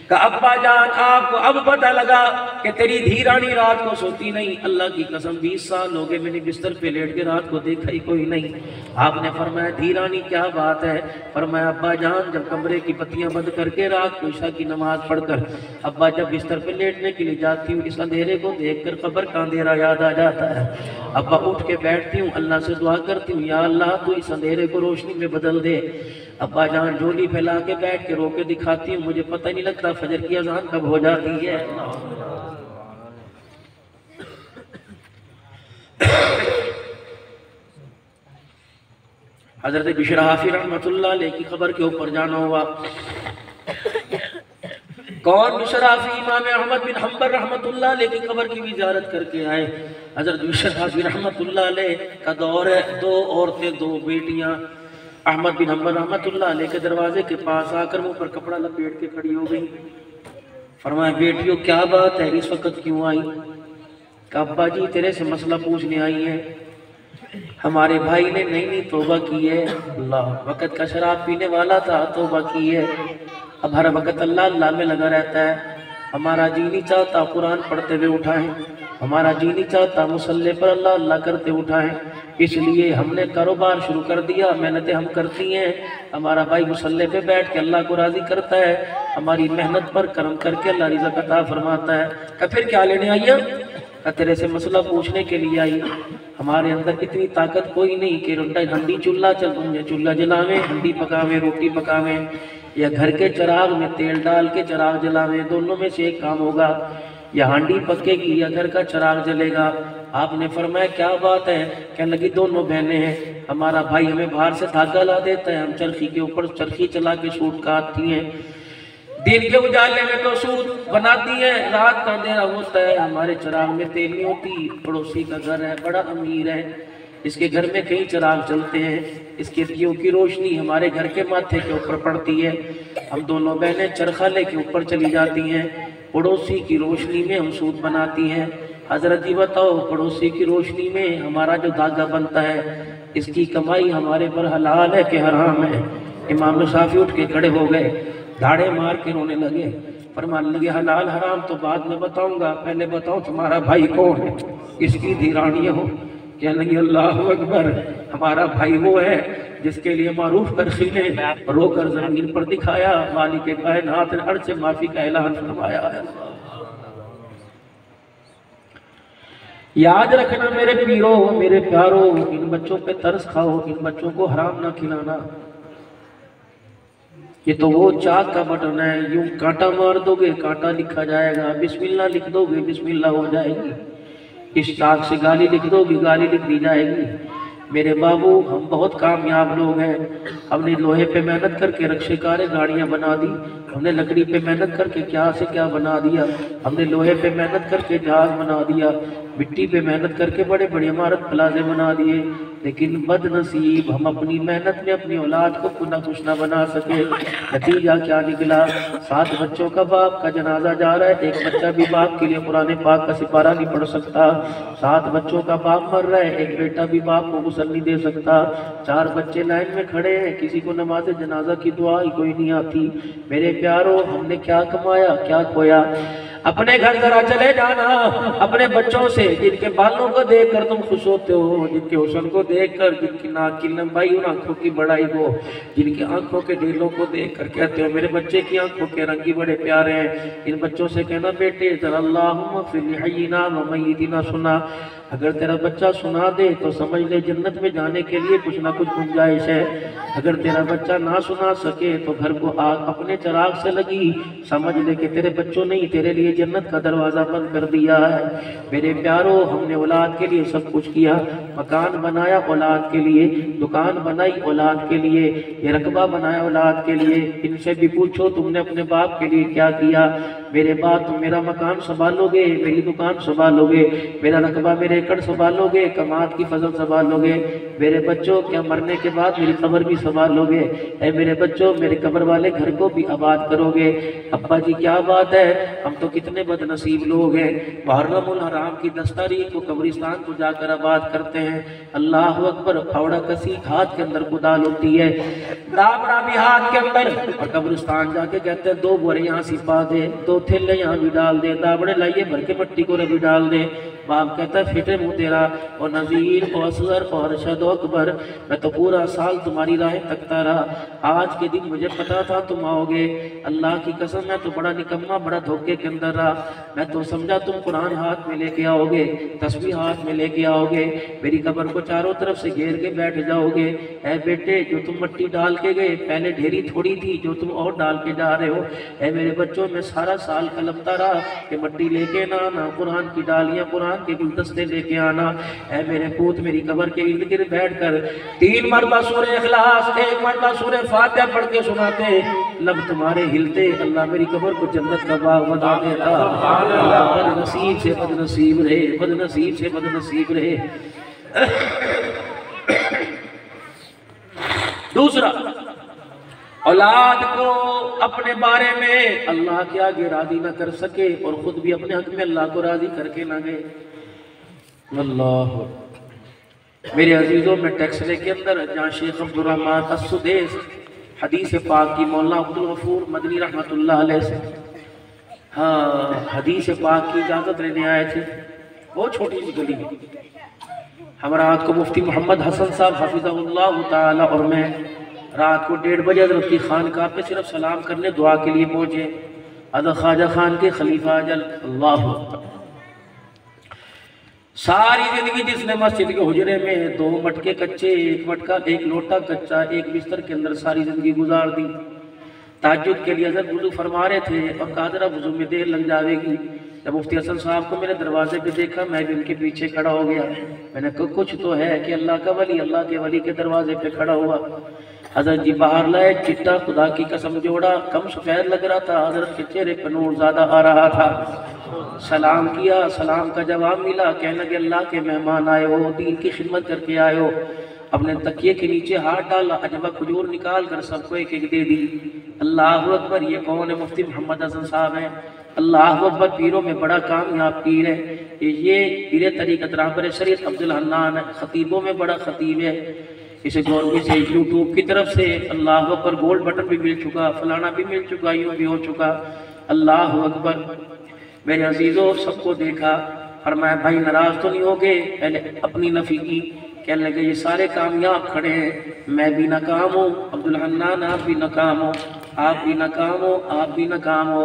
کہ ابا جان آپ کو اب پتہ لگا کہ تیری دھیرانی رات کو سوتی نہیں. اللہ کی قسم 20 سال ہو گئے میں نے بستر پہ لیٹ کے رات کو دیکھا ہی کوئی نہیں. آپ نے فرمایا دھیرانی کیا بات ہے؟ فرمایا ابا جان جب کمرے کی بتیاں بند کر کے رات کو عشاء کی نماز پڑھ کر ابا جب بستر پہ لیٹنے کے لیے جاتی ہوں, اس اندھیرے کو دیکھ کر قبر کا اندھیرا یاد آ جاتا ہے. ابا اٹھ کے بیٹھتی ہوں, اللہ سے دعا کرتی ہوں یا اللہ تو اس اندھیرے کو روشنی میں بدل دے. ابا جان جھولی پھیلا کے بیٹھ کے رو کے دکھاتی ہوں, مجھے پتہ نہیں لگتا فجر کی اذان کب ہو جاتی ہے. حضرت بشر حافی رحمت اللہ علیہ کی خبر کے اوپر جانا ہوا. کون؟ بشر حافی امام احمد بن حنبل رحمت اللہ علیہ کی خبر کی بھی زیارت کر کے آئے. حضرت بشر حافی رحمت اللہ علیہ کا دور ہے, 2 عورتیں 2 بیٹیاں. احمد بن حنبل رحمت اللہ علیہ کے دروازے کے پاس آ کر منہ پر کپڑا لپیٹ کے کھڑی ہو گئی. فرمایا بیٹیوں کیا بات ہے, اس وقت کیوں آئی؟ کہ ابا جی تیرے سے مسئلہ پوچھنے آئی ہے. ہمارے بھائی نے نئی توبہ کی ہے, اللہ وقت کا شراب پینے والا تھا, توبہ کی ہے, اب ہر وقت اللہ اللہ میں لگا رہتا ہے. ہمارا جی نہیں چاہتا قرآن پڑھتے ہوئے اٹھائیں, ہمارا جی نہیں چاہتا مصلی پر اللہ اللہ کرتے اٹھائیں. اس لیے ہم نے کاروبار شروع کر دیا, محنتیں ہم کرتی ہیں. ہمارا بھائی مصلی پہ بیٹھ کے اللہ کو راضی کرتا ہے, ہماری محنت پر کرم کر کے اللہ رزق عطا فرماتا ہے. کہ پھر کیا لینے آئی ہے؟ کہ تیرے سے مسئلہ پوچھنے کے لیے آئی. ہمارے اندر اتنی طاقت کوئی نہیں کہ ہنڈی چولہا جلاویں, ہنڈی پکاویں, روٹی پکاویں, یا گھر کے چراغ میں تیل ڈال کے چراغ جلاویں. دونوں میں سے ایک کام ہوگا, یا ہانڈی پکے گی یا گھر کا چراغ جلے گا. آپ نے فرمایا کیا بات ہے؟ کہنے لگی دونوں بہنیں ہیں, ہمارا بھائی ہمیں باہر سے دھاگا لا دیتا ہے, ہم چرخی کے اوپر چرخی چلا کے سوٹ کاٹتی ہیں, دن کے اجالے میں تو سوٹ بناتی ہیں, رات کا اندھیرا ہوتا ہے ہمارے چراغ میں تیل نہیں ہوتی. پڑوسی کا گھر ہے, بڑا امیر ہے, اس کے گھر میں کئی چراغ چلتے ہیں, اس کے دیوں کی روشنی ہمارے گھر کے ماتھے کے اوپر پڑتی ہے. ہم دونوں بہنیں چرخہ لے کے اوپر چلی جاتی ہیں, پڑوسی کی روشنی میں ہم سوٹ بناتی ہیں. حضرت جی بتاؤ پڑوسی کی روشنی میں ہمارا جو دھاگا بنتا ہے, اس کی کمائی ہمارے پر حلال ہے کہ حرام ہے؟ امام شافعی اٹھ کے کھڑے ہو گئے, دھاڑے مار کے رونے لگے. فرمانے لگے حلال حرام تو بعد میں بتاؤں گا, پہلے بتاؤ تمہارا بھائی کون ہے, اس کی دھیرانی ہو؟ کہنے لگے اللہ اکبر, ہمارا بھائی وہ ہے جس کے لیے معروف کرسی نے رو کر زمین پر دکھایا, مالک کائنات نے عرش سے معافی کا اعلان فرمایا ہے. یاد رکھنا میرے پیرو میرے پیارو، ان بچوں پہ ترس کھاؤ، ان بچوں کو حرام نہ کھلانا۔ یہ تو وہ چاک کا بٹن ہے، یوں کانٹا مار دو گے کانٹا لکھا جائے گا، بسم اللہ لکھ دو گے بسم اللہ ہو جائے گی، اس چاک سے گالی لکھ دو گی گالی لکھ دی جائے گی۔ میرے بابو ہم بہت کامیاب لوگ ہیں، ہم نے لوہے پہ محنت کر کے رکشے کاریں گاڑیاں بنا دی، ہم نے لکڑی پہ محنت کر کے کیا سے کیا بنا دیا، ہم نے لوہے پہ محنت کر کے جہاز بنا دیا، مٹی پہ محنت کر کے بڑے بڑے عمارت پلازے بنا دیے، لیکن بد نصیب ہم اپنی محنت میں اپنی اولاد کو کچھ نہ بنا سکے۔ نتیجہ کیا نکلا؟ 7 بچوں کا باپ کا جنازہ جا رہا ہے، ایک بچہ بھی باپ کے لیے قرآن پاک کا سپارہ نہیں پڑھ سکتا۔ 7 بچوں کا باپ مر رہا ہے، ایک بیٹا بھی باپ کو غسل نہیں دے سکتا۔ 4 بچے لائن میں کھڑے ہیں، کسی کو نماز جنازہ کی دعا ہی کوئی نہیں آتی۔ میرے پیارو ہم نے کیا کمایا کیا کھویا؟ اپنے گھر ذرا چلے جانا، اپنے بچوں سے جن کے بالوں کو دیکھ کر تم خوش ہوتے ہو، جن کے حسن کو دیکھ کر، جن کی ناک کی لمبائی ان آنکھوں کی بڑائی کو، جن کی آنکھوں کے ڈھیلوں کو دیکھ کر کہتے ہو میرے بچے کی آنکھوں کے رنگ بڑے پیارے ہیں، ان بچوں سے کہنا بیٹے ذرا اللہم اغفر لحینا و میتنا سنا، اگر تیرا بچہ سنا دے تو سمجھ لے جنت میں جانے کے لیے کچھ نہ کچھ گنجائش ہے، اگر تیرا بچہ نہ سنا سکے تو گھر کو آگ اپنے چراغ سے لگی، سمجھ لے کہ تیرے بچوں نے تیرے لیے جنت کا دروازہ بند کر دیا ہے۔ میرے پیارو ہم نے اولاد کے لیے سب کچھ کیا، مکان بنایا اولاد کے لیے، دکان بنائی اولاد کے لیے، یہ رقبہ بنایا اولاد کے لیے، ان سے بھی پوچھو تم نے اپنے باپ کے لیے کیا کیا؟ میرے باپ تم میرا مکان سنبھالو گے، میری دکان سنبھالو گے، میرا رقبہ میرے ایکڑ سنبھالو گے، کماعت کی فضل سنبھالو گے، میرے بچوں کیا مرنے کے بعد میری قبر بھی سنبھالو گے؟ اے میرے بچوں میرے قبر والے گھر کو بھی آباد کرو گے؟ ابا جی کیا بات ہے، ہم تو کتنے بد نصیب لوگ ہیں، محرم الحرام کی 10 تاریخ کو قبرستان کو جا کر آباد کرتے ہیں، اللہ اکبر، پھاوڑا کسی ہاتھ کے اندر کدال ہوتی ہے، دابڑا بھی ہاتھ کے اندر، اور قبرستان جا کے کہتے ہیں 2 بورے یہاں سپا دے، 2 تھیلے یہاں بھی ڈال دے، دابڑے لائیے بھر کے مٹی کو بھی ڈال دے۔ باپ کہتا ہے فٹے منہ تیرا، اور نذیر اور اصغر اور ارشد و اکبر، میں تو پورا سال تمہاری راہیں تکتا رہا، آج کے دن مجھے پتا تھا تم آؤ گے، اللہ کی قسم میں تو بڑا نکمہ بڑا دھوکے کے اندر رہا، میں تو سمجھا تم قرآن ہاتھ میں لے کے آؤ گے، تسبیح ہاتھ میں لے کے آؤ گے، میری قبر کو چاروں طرف سے گھیر کے بیٹھ جاؤ گے۔ اے بیٹے جو تم مٹی ڈال کے گئے پہلے ڈھیری تھوڑی تھی جو تم اور ڈال کے جا رہے ہو، اے میرے بچوں میں سارا سال کلپتا رہا کہ مٹی لے کے نہ آنا، قرآن کی ڈالیاں قرآن کے گلدستے لے کے آنا، اے میرے پوت میری قبر کے ارد گرد بیٹھ کر 3 مرتبہ سورہ اخلاص 1 مرتبہ سورہ فاتحہ پڑھ کے سناتے، لب تمہارے ہلتے، اللہ میری قبر کو جنت کا باغ بنا دیتا۔ اللہ بد نصیب سے بد نصیب رہے، بد نصیب سے بد نصیب رہے۔ دوسرا، اولاد کو اپنے بارے میں اللہ کے آگے راضی نہ کر سکے اور خود بھی اپنے حق میں اللہ کو راضی کر کے نہ گئے۔ اللہ میرے عزیزوں میں ٹیکسلے کے اندر جہاں شیخ عبدالرحمن السدیس حدیث پاک کی مولانا عبدالغفور مدنی رحمت اللہ علیہ سے حدیث پاک کی اجازت لینے آئے تھے، بہت چھوٹی سی گلی میں، ہم رات کو مفتی محمد حسن صاحب حفظہ اللہ تعالی اور میں رات کو 1:30 بجے حضرت کی خانقاہ پہ صرف سلام کرنے دعا کے لیے پہنچے، حضرت خواجہ خان کے خلیفہ اجل اللہ اکبر، ساری زندگی جس نے مسجد کے حجرے میں 2 مٹکے کچے، 1 مٹکا 1 لوٹا کچا، 1 بستر کے اندر ساری زندگی گزار دی۔ تہجد کے لیے حضرت وضو فرما رہے تھے اور قادرہ وضو میں دیر لگ جاوے گی، جب مفتی حسن صاحب کو میرے دروازے پہ دیکھا میں بھی ان کے پیچھے کھڑا ہو گیا، میں نے کہا کچھ تو ہے کہ اللہ کا ولی اللہ کے ولی کے دروازے پہ کھڑا ہوا۔ حضرت جی باہر لائے، چٹا خدا کی قسم جوڑا، کم سفید لگ رہا تھا، حضرت کے چہرے پہ نور زیادہ آ رہا تھا، سلام کیا، سلام کا جواب ملا، کہنے لگے اللہ کے مہمان آئے ہو، دین کی خدمت کر کے آئے ہو، اپنے تکیے کے نیچے ہاتھ ڈالا، عجبہ کھجور نکال کر سب کو ایک ایک دے دی۔ اللہ اکبر، یہ کون ہے؟ مفتی محمد حسن صاحب ہیں۔ اللہ اکبر، پیروں میں بڑا کامیاب پیر ہے یہ، پیر طریقت رہبر شریعت عبدالحنان ہے، خطیبوں میں بڑا خطیب ہے، اسے گورنمنٹ سے یوٹیوب کی طرف سے اللہ اکبر گولڈ بٹن بھی مل چکا، فلانا بھی مل چکا، یوں بھی ہو چکا۔ اللہ اکبر، میرے عزیزوں سب کو دیکھا، فرمایا بھائی ناراض تو نہیں ہوگے؟ پہلے اپنی نفی کی، کہنے لگے یہ سارے کامیاب کھڑے ہیں، میں بھی ناکام ہوں، عبدالحنان آپ بھی ناکام ہو، آپ بھی ناکام ہو، آپ بھی ناکام ہو،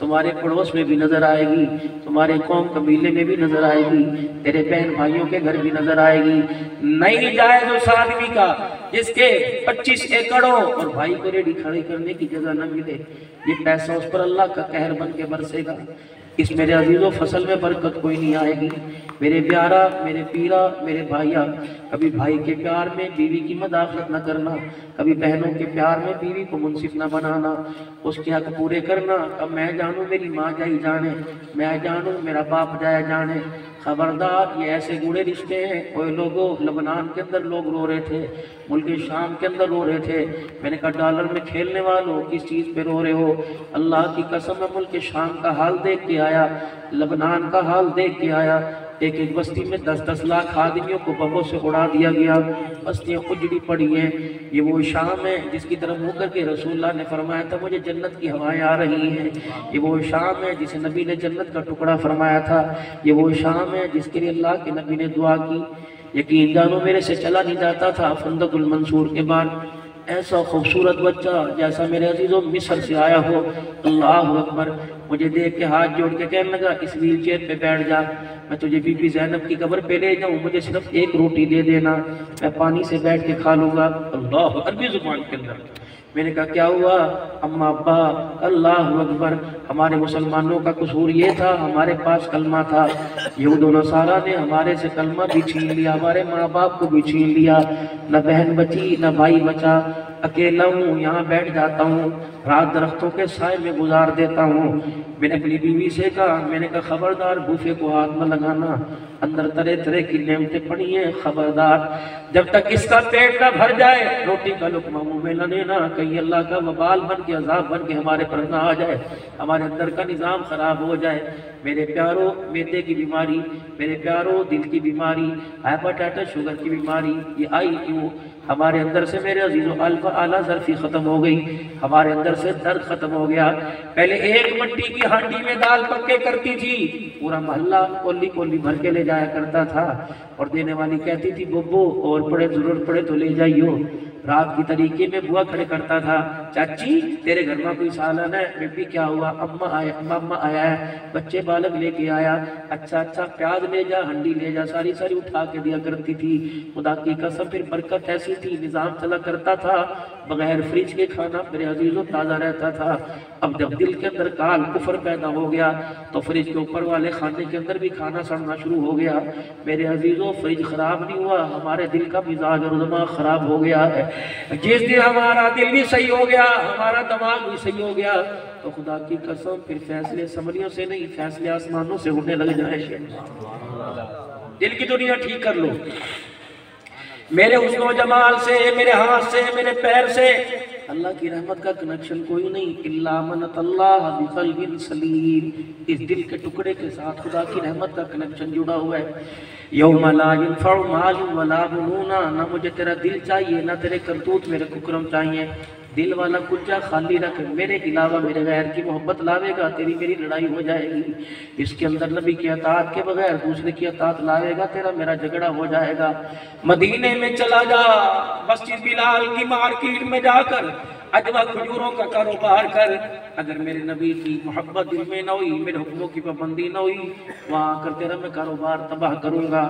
تمہارے پڑوس میں بھی نظر آئے گی، تمہارے قوم قبیلے میں بھی نظر آئے گی، تیرے بہن بھائیوں کے گھر بھی نظر آئے گی۔ نہیں جائز اس آدمی کا جس کے 25 ایکڑ ہو اور بھائی کو ریڈی کھڑی کرنے کی جگہ نہ ملے، یہ پیسہ اس پر اللہ کا قہر بن کے برسے گا۔ اس میرے عزیزو فصل میں برکت کوئی نہیں آئے گی۔ میرے پیارا، میرے پیرا، میرے بھائیا، کبھی بھائی کے پیار میں بیوی کی مداخلت نہ کرنا، کبھی بہنوں کے پیار میں بیوی کو منصف نہ بنانا، اس کے حق پورے کرنا۔ اب میں جانوں میری ماں جائی جانے، میں جانوں میرا باپ جایا جانے، خبردار یہ ایسے گوڑے رشتے ہیں۔ کوئی لوگوں لبنان کے اندر لوگ رو رہے تھے، ملک شام کے اندر رو رہے تھے، میں نے کہا ڈالر میں کھیلنے والوں کس چیز پہ رو رہے ہو؟ اللہ کی قسم میں ملک شام کا حال دیکھ کے آیا، لبنان کا حال دیکھ کے آیا۔ ایک ایک بستی میں 10-10 لاکھ آدمیوں کو بموں سے اڑا دیا گیا، بستیاں اجڑی پڑی ہیں۔ یہ وہ شام ہے جس کی طرف منہ کر کے رسول اللہ نے فرمایا تھا مجھے جنت کی ہوائیں آ رہی ہیں۔ یہ وہ شام ہے جسے نبی نے جنت کا ٹکڑا فرمایا تھا۔ یہ وہ شام ہے جس کے لیے اللہ کے نبی نے دعا کی۔ یقین جانو میرے سے چلا نہیں جاتا تھا فندق المنصور کے بعد ایسا خوبصورت بچہ جیسا میرے عزیزوں مصر سے آیا ہو۔ اللہ اکبر، مجھے دیکھ کے ہاتھ جوڑ کے کہنے لگا اس ویل چیئر پہ بیٹھ جا، میں تجھے بی بی زینب کی قبر پہ لے جاؤں، مجھے صرف ایک روٹی دے دینا، میں پانی سے بیٹھ کے کھا لوں گا۔ اللہ، عربی زبان کے اندر۔ میں نے کہا کیا ہوا؟ اما ابا، اللہ اکبر، ہمارے مسلمانوں کا قصور یہ تھا ہمارے پاس کلمہ تھا، یہود و نصارہ نے ہمارے سے کلمہ بھی چھین لیا، ہمارے ماں باپ کو بھی چھین لیا، نہ بہن بچی نہ بھائی بچا، اکیلا ہوں، یہاں بیٹھ جاتا ہوں، رات درختوں کے سائے میں گزار دیتا ہوں۔ میں نے اپنی بیوی سے کہا، میں نے کہا خبردار بوفے کو ہاتھ نہ لگانا، اندر طرح طرح کی نعمتیں پڑی ہیں، خبردار جب تک اس کا پیٹ نہ بھر جائے روٹی کا لقمہ منہ میں نہ لینا، کہیں اللہ کا وبال بن کے عذاب بن کے ہمارے پر نہ آ جائے، ہمارے اندر کا نظام خراب ہو جائے۔ میرے پیاروں، معدے کی بیماری، میرے پیاروں دل کی بیماری، ہیپاٹائٹس شوگر کی بیماری، یہ آئی کیوں؟ ہمارے اندر سے میرے عزیزوں الفا اعلیٰ ظرفی ختم ہو گئی، ہمارے اندر سے درد ختم ہو گیا۔ پہلے ایک مٹی کی ہانڈی میں دال پکے کرتی تھی، پورا محلہ کولی کولی بھر کے لے جایا کرتا تھا، اور دینے والی کہتی تھی ببو اور پڑے ضرورت پڑے تو لے جائیو۔ رات کی طریقے میں بوا کھڑے کرتا تھا، چاچی تیرے گھر میں کوئی سالن ہے؟ بیبی کیا ہوا؟ اماں آیا ہے، بچے بالغ لے کے آیا، اچھا پیاز لے جا، ہنڈی لے جا، ساری اٹھا کے دیا کرتی تھی۔ خدا کی قسم پھر برکت ایسی تھی، نظام چلا کرتا تھا، بغیر فریج کے کھانا میرے عزیزوں تازہ رہتا تھا۔ اب جب دل کے اندر کال کفر پیدا ہو گیا تو فریج کے اوپر والے کھانے کے اندر بھی کھانا سڑنا شروع ہو گیا۔ میرے عزیزوں فریج خراب نہیں ہوا، ہمارے دل کا مزاج اور دماغ خراب ہو گیا ہے۔ جس دن ہمارا دل بھی صحیح ہو گیا، ہمارا دماغ بھی صحیح ہو گیا تو خدا کی قسم پھر فیصلے سمریوں سے نہیں، فیصلے آسمانوں سے ہونے لگ جائیں۔ دل کی دنیا ٹھیک کر لو، میرے حسن و جمال سے، میرے ہاتھ سے، میرے پیر سے اللہ کی رحمت کا کنیکشن کوئی نہیں، الا من اتى الله بقلب سلیم۔ اس دل کے ٹکڑے کے ساتھ خدا کی رحمت کا کنیکشن جڑا ہوا ہے۔ یوم لا ينفع مال ولا بنون، نہ مجھے تیرا دل چاہیے نہ تیرے کرتوت میرے ککرم چاہیے۔ دل والا کلجا خالی رکھ، میرے علاوہ میرے غیر کی محبت لاوے گا تیری میری لڑائی ہو جائے گی۔ اس کے اندر نبی کی اطاعت کے بغیر دوسرے کی اطاعت لاوے گا تیرا میرا جھگڑا ہو جائے گا۔ مدینے میں چلا جا، مسجد بلال کی مارکیٹ میں جا کر اجوا کھجوروں کا کاروبار کر، اگر میرے نبی کی محبت دل میں نہ ہوئی، میرے حکموں کی پابندی نہ ہوئی، وہاں کر تیرا میں کاروبار تباہ کروں گا۔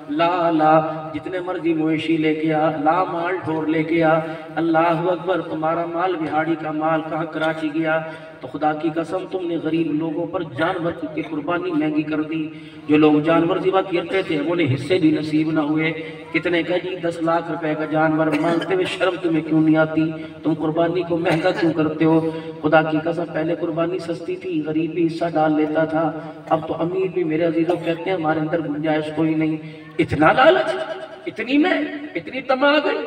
لا جتنے مرضی مویشی لے کے آ، لا مال ڈھور لے کے آ، اللہ اکبر، تمہارا مال بہاڑی کا مال کہاں کراچی گیا؟ تو خدا کی قسم تم نے غریب لوگوں پر جانور کی قربانی مہنگی کر دی۔ جو لوگ جانور ذبح کرتے تھے انہیں حصے بھی نصیب نہ ہوئے۔ کتنے کا جی 10 لاکھ روپے کا جانور مانگتے ہوئے شرم تمہیں کیوں نہیں آتی؟ تم قربانی کو مہنگا کیوں کرتے ہو؟ خدا کی قسم پہلے قربانی سستی تھی، غریب بھی حصہ ڈال لیتا تھا، اب تو امیر بھی میرے عزیزوں کہتے ہیں ہمارے اندر گنجائش کوئی نہیں۔ اتنا لالچ، اتنی میں، اتنی تما گئی۔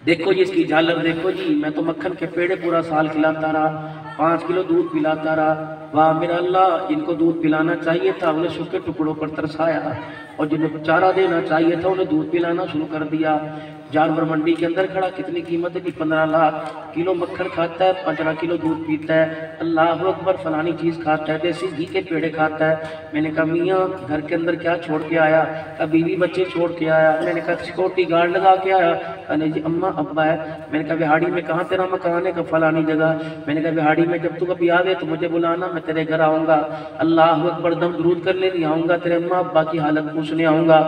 دیکھو جی اس کی جھالر دیکھو جی، میں تو مکھن کے پیڑے پورا سال کھلاتا رہا، 5 کلو دودھ پلاتا رہا، واہ میرا اللہ، جن کو دودھ پلانا چاہیے تھا انہیں سوکھے ٹکڑوں پر ترسایا، اور جنہیں چارہ دینا چاہیے تھا انہیں دودھ پلانا شروع کر دیا۔ جانور منڈی کے اندر کھڑا، کتنی قیمت ہے؟ 15 لاکھ کلو مکھن کھاتا ہے، 15 کلو دودھ پیتا ہے، اللہ اکبر، فلانی چیز کھاتا ہے، دیسی گھی کے پیڑے کھاتا ہے۔ میں نے کہا میاں گھر کے اندر کیا چھوڑ کے آیا؟ کہا بیوی بچے چھوڑ کے آیا۔ میں نے کہا سیکورٹی گارڈ لگا کے آیا؟ کہا نہیں جی اماں ابا ہے۔ میں نے کہا بہاڑی میں کہاں تیرا مکان ہے؟ کہ فلانی جگہ۔ میں نے کہا بہاڑی گاڑی میں جب تو کبھی آوے تو مجھے بلانا، میں تیرے گھر آؤں گا، اللہ اکبر، دم درود کرنے نہیں آؤں گا، تیرے اماں ابا کی حالت پوچھنے آؤں گا۔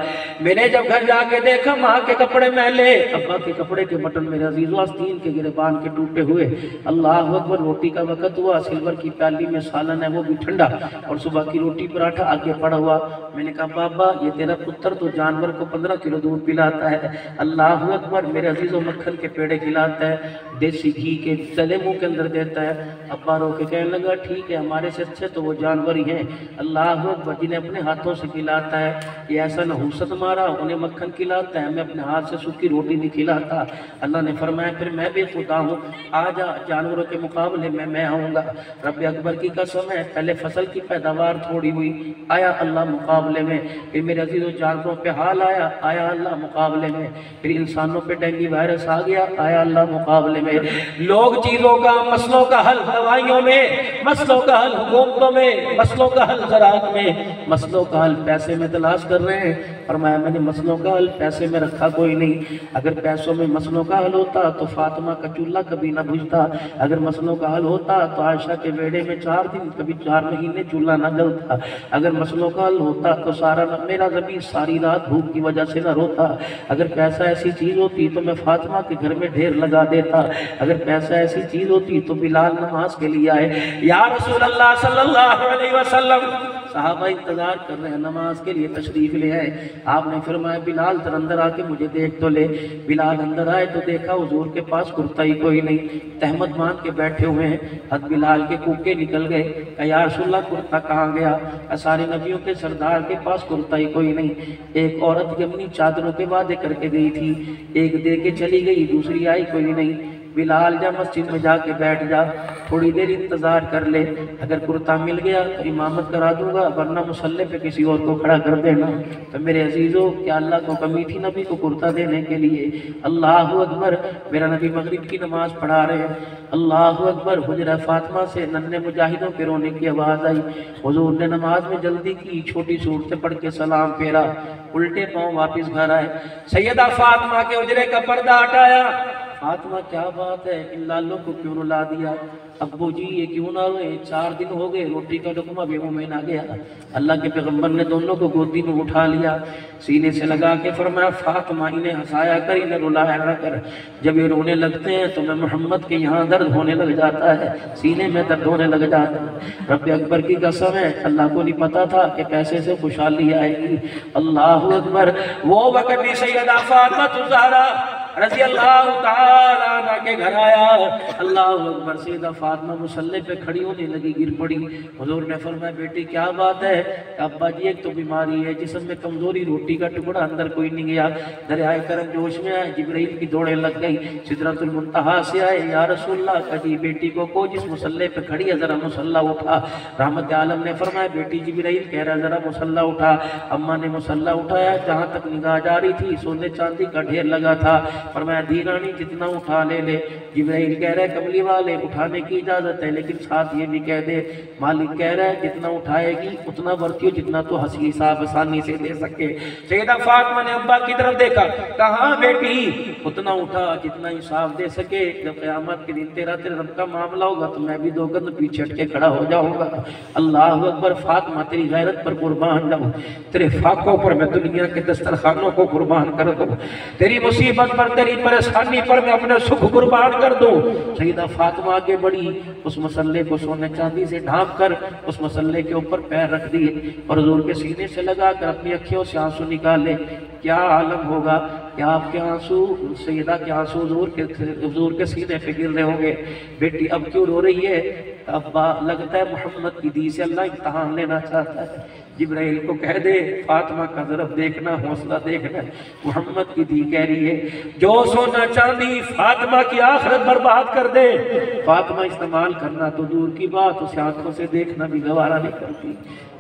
میں نے جب گھر جا کے دیکھا ماں کے کپڑے میلے، ابا کے کپڑے کے بٹن میرے عزیزو آستین کے گربان کے ٹوٹے ہوئے، اللہ اکبر، روٹی کا وقت ہوا، سلور کی پیالی میں سالن ہے وہ بھی ٹھنڈا، اور صبح کی روٹی پراٹھا آگے پڑا ہوا۔ میں نے کہا بابا یہ تیرا پتر تو جانور کو 15 کلو دودھ پلاتا ہے، اللہ اکبر، میرے عزیزو مکھن کے پیڑے کھلاتا ہے، دیسی گھی کے تلے منہ کے اندر دیتا ہے۔ ابا رو کے کہنے لگا ٹھیک ہے، ہمارے سے اچھے تو وہ جانور ہی ہیں، اللہ اکبر، جنہیں اپنے ہاتھوں سے کھلاتا ہے، یہ ایسا نحوست مارا، انہیں مکھن کھلاتا ہے، میں اپنے ہاتھ سے سوکھی روٹی نہیں کھلاتا۔ اللہ نے فرمایا پھر میں بھی خدا ہوں، آجا جانوروں کے مقابلے میں میں آؤں گا۔ رب اکبر کی قسم ہے، پہلے فصل کی پیداوار تھوڑی ہوئی، آیا اللہ مقابلے میں، پھر میرے عزیزو جانوروں پہ حال آیا، آیا اللہ مقابلے میں، پھر انسانوں پہ ڈینگی وائرس آ گیا، آیا اللہ مقابلے میں۔ لوگ چیزوں کا، مسئلوں کا حل دوائیوں میں، مسئلوں کا حل حکومتوں میں، مسئلوں کا حل زراعت میں، مسئلوں کا حل پیسے میں تلاش کر رہے ہیں۔ فرمایا میں نے مسئلوں کا حل پیسے میں رکھا کوئی نہیں، اگر پیسوں میں مسئلوں کا حل ہوتا تو فاطمہ کا چولہا کبھی نہ بجھتا، اگر مسئلوں کا حل ہوتا تو عائشہ کے بیڑے میں 4 دن کبھی 4 مہینے چولہا نہ جلتا، اگر مسئلوں کا حل ہوتا تو سارا میرا زمین ساری رات بھوک کی وجہ سے نہ روتا، اگر پیسہ ایسی چیز ہوتی تو میں فاطمہ کے گھر میں ڈھیر لگا دیتا، اگر پیسہ ایسی چیز ہوتی تو بلال نماز کے لیے آئے، یا رسول اللہ صلی اللہ علیہ وسلم، صحابہ انتظار کر رہے ہیں نماز کے لیے تشریف لے آئے، آپ نے فرمایا بلال در اندر آ کے مجھے دیکھ تو لے۔ بلال اندر آئے تو دیکھا حضور کے پاس کرتا ہی کوئی نہیں، تہمت باندھ کے بیٹھے ہوئے ہیں، حد بلال کے کوکے نکل گئے، کہ یا رسول اللہ کرتا کہاں گیا؟ سارے نبیوں کے سردار کے پاس کرتا ہی کوئی نہیں، ایک عورت اپنی چادروں کے وعدے کر کے گئی تھی، ایک دے کے چلی گئی، دوسری آئی کوئی نہیں۔ بلال جا مسجد میں جا کے بیٹھ جا، تھوڑی دیر انتظار کر لے، اگر کرتا مل گیا تو امامت کرا دوں گا، ورنہ مصلی پہ کسی اور کو کھڑا کر دینا۔ تو میرے عزیزو کیا اللہ کو کمی تھی نبی کو کرتا دینے کے لیے؟ اللہ اکبر، میرا نبی مغرب کی نماز پڑھا رہے ہیں، اللہ اکبر، حجرہ فاطمہ سے ننھے مجاہدوں کے رونے کی آواز آئی، حضور نے نماز میں جلدی کی، چھوٹی صورتیں پڑھ کے سلام پھیرا، الٹے پاؤں واپس گھر آئے، سیدہ فاطمہ کے حجرے کا پردہ ہٹایا، فاطمہ کیا بات ہے، ان لالوں کو کیوں رلا دیا؟ ابو جی یہ کیوں نہ روئے، 4 دن ہو گئے، روٹی کا لقمہ بھی منہ میں نہ گیا۔ اللہ کے پیغمبر نے دونوں کو گودی میں اٹھا لیا، سینے سے لگا کے فرمایا فاطمہ انہیں ہنسایا کر، انہیں رلایا نہ کر، جب یہ رونے لگتے ہیں تو میں محمد کے یہاں درد ہونے لگ جاتا ہے، سینے میں درد ہونے لگ جاتا ہے۔ رب اکبر کی قسم ہے، اللہ کو نہیں پتا تھا کہ پیسے سے خوشحالی آئے گی، اللہ اکبر۔ وہ وقت بھی سیدہ فاطمہ الزہرا رضی اللہ تعالیٰ عنہ کے گھر آیا، اللہ اکبر، سیدہ فاطمہ مصلی پہ کھڑی ہونے لگی، گر پڑی، حضور نے فرمایا بیٹی کیا بات ہے؟ ابا جی ایک تو بیماری ہے، جسم میں کمزوری، روٹی کا ٹکڑا اندر کوئی نہیں گیا، دریائے کرم جوش میں آئے، جبرائیل کی دوڑیں لگ گئی، سدرۃ المنتہا سے آئے، یا رسول اللہ کہی بیٹی کو جس مصلی پہ کھڑی ہے ذرا مصلی اٹھا، رحمت عالم نے فرمایا بیٹی جبرائیل کہہ رہا ذرا مصلی اٹھا، اماں نے مصلی اٹھایا، جہاں تک نگاہ جا رہی تھی سونے چاندی کا ڈھیر لگا تھا، فرمایا دیرانی جتنا اٹھا لے لے، جبرائیل کہہ رہے کملی والے اٹھانے کی اجازت ہے، لیکن ساتھ یہ بھی کہہ دے، مالک کہہ رہا ہے جتنا اٹھائے گی اتنا برتیو جتنا تو ہنسی حساب آسانی سے دے سکے۔ سیدہ فاطمہ نے ابا کی طرف دیکھا، کہاں بیٹی اتنا اٹھا جتنا حساب دے سکے، جب قیامت کے دن تیرا تیرے رب کا معاملہ ہوگا تو میں بھی 2 قدم پیچھے ہٹ کے کھڑا ہو جاؤں گا۔ اللہ اکبر، فاطمہ تیری غیرت پر قربان جاؤں، تیرے فاقوں پر میں دنیا کے دسترخوانوں کو قربان کر دوں، تیری مصیبت پر تیری پریشانی پر میں اپنے سکھ قربان کر دوں۔ سیدہ فاطمہ آگے بڑھی، اس مصلی کو سونے چاندی سے ڈھانپ کر اس مصلی کے اوپر پیر رکھ دیے اور حضور کے سینے سے لگا کر اپنی اکھیوں سے آنسو نکالے۔ کیا عالم ہوگا کہ آپ کے آنسو، سیدہ کے آنسو حضور کے سینے پہ گر رہے ہوں گے۔ بیٹی اب کیوں رو رہی ہے؟ ابا لگتا ہے محمد کی دی سے اللہ امتحان لینا چاہتا ہے، جبرائیل کو کہہ دے فاطمہ کا ضرب دیکھنا، حوصلہ دیکھنا، محمد کی دی کہہ رہی ہے جو سونا چاندی فاطمہ کی آخرت برباد کر دے، فاطمہ استعمال کرنا تو دور کی بات، اسے آنکھوں سے دیکھنا بھی گوارا نہیں کرتی۔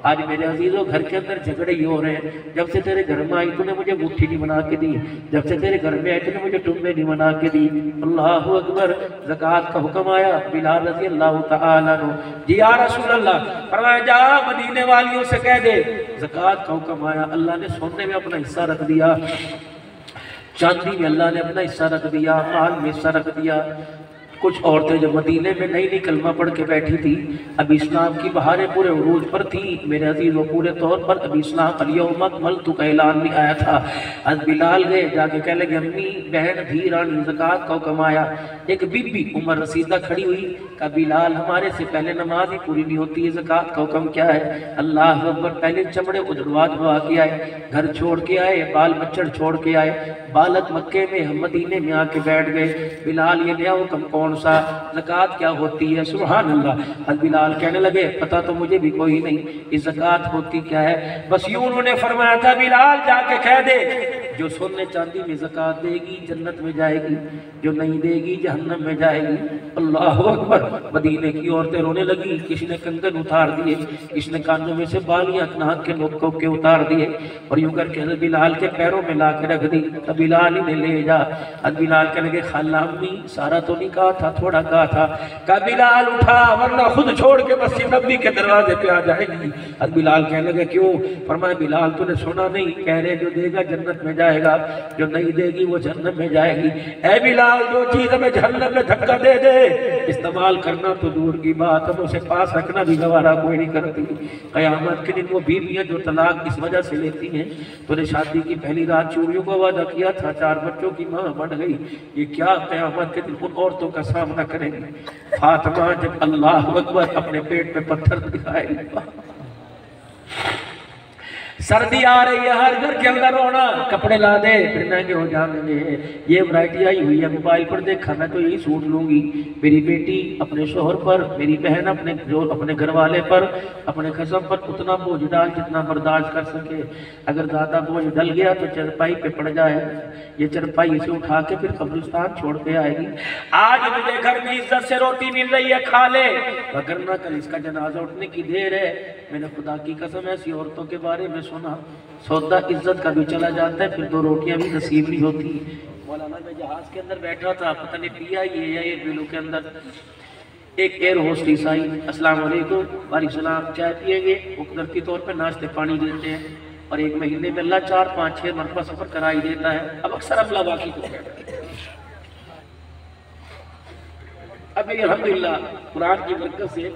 آج میرے عزیزوں گھر کے اندر جھگڑے ہی ہو رہے ہیں، جب سے تیرے گھر میں آئی تو نے مجھے مٹھی نہیں بنا کے دی، جب سے تیرے گھر میں آئی تو نے مجھے ٹمبے نہیں بنا کے دی۔ اللہ اکبر، زکوٰۃ کا حکم آیا، بلال رضی اللہ تعالیٰ عنہ، جی یا رسول اللہ، فرمایا جا مدینے والیوں سے کہہ دے زکوٰۃ کا حکم آیا، اللہ نے سونے میں اپنا حصہ رکھ دیا، چاندی میں اللہ نے اپنا حصہ رکھ دیا، مال میں حصہ رکھ دیا، کچھ عورتیں جو مدینے میں نئی نئی کلمہ پڑھ کے بیٹھی تھی، اب اسلام کی بہاریں پورے عروج پر تھی میرے عزیز، وہ پورے طور پر اب اسلام الیوم اکملت کا اعلان بھی آیا تھا۔ از بلال گئے جا کے کہنے لگے امی بہن دھی رانی زکوٰۃ کو کمایا۔ ایک بی بی عمر رسیدہ کھڑی ہوئی، کہا بلال ہمارے سے پہلے نماز ہی پوری نہیں ہوتی ہے، زکوٰۃ کا حکم کیا ہے؟ اللہ اکبر، پہلے چمڑے اجڑوا دھوا کے آئے، گھر چھوڑ کے آئے، بال بچڑ چھوڑ کے آئے، بالک مکے میں ہم مدینے میں آ کے بیٹھ گئے۔ بلال یہ نیا حکم کون سا؟ زکوٰۃ کیا ہوتی ہے؟ سبحان اللہ۔ حضرت بلال کہنے لگے پتہ تو مجھے بھی کوئی نہیں، یہ زکوٰۃ ہوتی کیا ہے؟ بس یوں انہوں نے فرمایا تھا بلال جا کے کہہ دے جو سونے چاندی میں زکوٰۃ دے گی جنت میں جائے گی، جو نہیں دے گی جہنم میں جائے گی۔ اللہ اکبر۔ مدینے کی عورتیں رونے لگی، کسی نے کنگن اتار دیے، کسی نے کانوں میں سے بالیاں ناک کے نوک کے اتار دیے، اور یوں کر کے حضرت بلال کے پیروں میں لا کے رکھ دی۔ تب بلال ہی نے لے جا۔ حضرت بلال کہنے لگے خالہ امی سارا تو نہیں کہا تھا، تھوڑا کہا تھا۔ کہا بلال اٹھا ورنہ خود چھوڑ کے مسجد نبوی کے دروازے پہ آ جائے گی۔ حضرت بلال کہنے لگے کیوں؟ فرمایا بلال تو نے سنا نہیں، کہہ رہے جو دے گا جنت میں جائے گا، جو نہیں دے گی وہ جہنم میں جائے گی۔ اے بلال جو چیز ہمیں جہنم میں دھکا دے دے استعمال کرنا تو دور کی بات، ہم اسے پاس رکھنا بھی گوارا کوئی نہیں کرتی۔ قیامت کے دن وہ بیویاں جو طلاق اس وجہ سے لیتی ہیں، تو نے شادی کی پہلی رات چوریوں کو وعدہ کیا تھا، 4 بچوں کی ماں بن گئی، یہ کیا قیامت کے دن ان عورتوں کا سامنا کریں گی؟ فاطمہ جب اللہ اکبر اپنے پیٹ پہ پتھر دکھائے گی، سردی آ رہی ہے ہر گھر کے اندر رونا، کپڑے لا دے پھر مہنگے ہو جائیں گے، یہ ورائٹی آئی ہوئی ہے موبائل پر دیکھا میں تو یہی سوٹ لوں گی، میری بیٹی اپنے شوہر پر، میری بہن اپنے گھر والے پر، اپنے قسم پر اتنا بوجھ ڈال جتنا برداشت کر سکے، اگر زیادہ بوجھ ڈل گیا تو چرپائی پہ پڑ جائے، یہ چرپائی سے اٹھا کے پھر قبرستان چھوڑ کے آئے گی۔ آج مجھے گھر میں عزت سے روٹی مل رہی ہے کھا لے، وگرنہ کل اس کا جنازہ اٹھنے کی دیر ہے۔ میں نے خدا کی قسم ایسی عورتوں کے بارے میں سنا، سودا عزت کا بھی چلا جاتا ہے، پھر 2 روٹیاں بھی نصیب نہیں ہوتی۔ مولانا میں جہاز کے اندر بیٹھا تھا، پتہ نہیں پیا یہ یا ایئر ویلو کے اندر، ایک ایئر ہوسٹس آئی، السلام علیکم، وعلیکم السلام، چائے پیئیں گے؟ وہ قدرتی طور پہ ناشتے پانی دیتے ہیں، اور ایک مہینے میں اللہ 4 5 6 مرتبہ سفر کرائی دیتا ہے۔ اب اکثر ابلا باقی کو بیٹھا، اب میری الحمدللہ قرآن کی برکت سے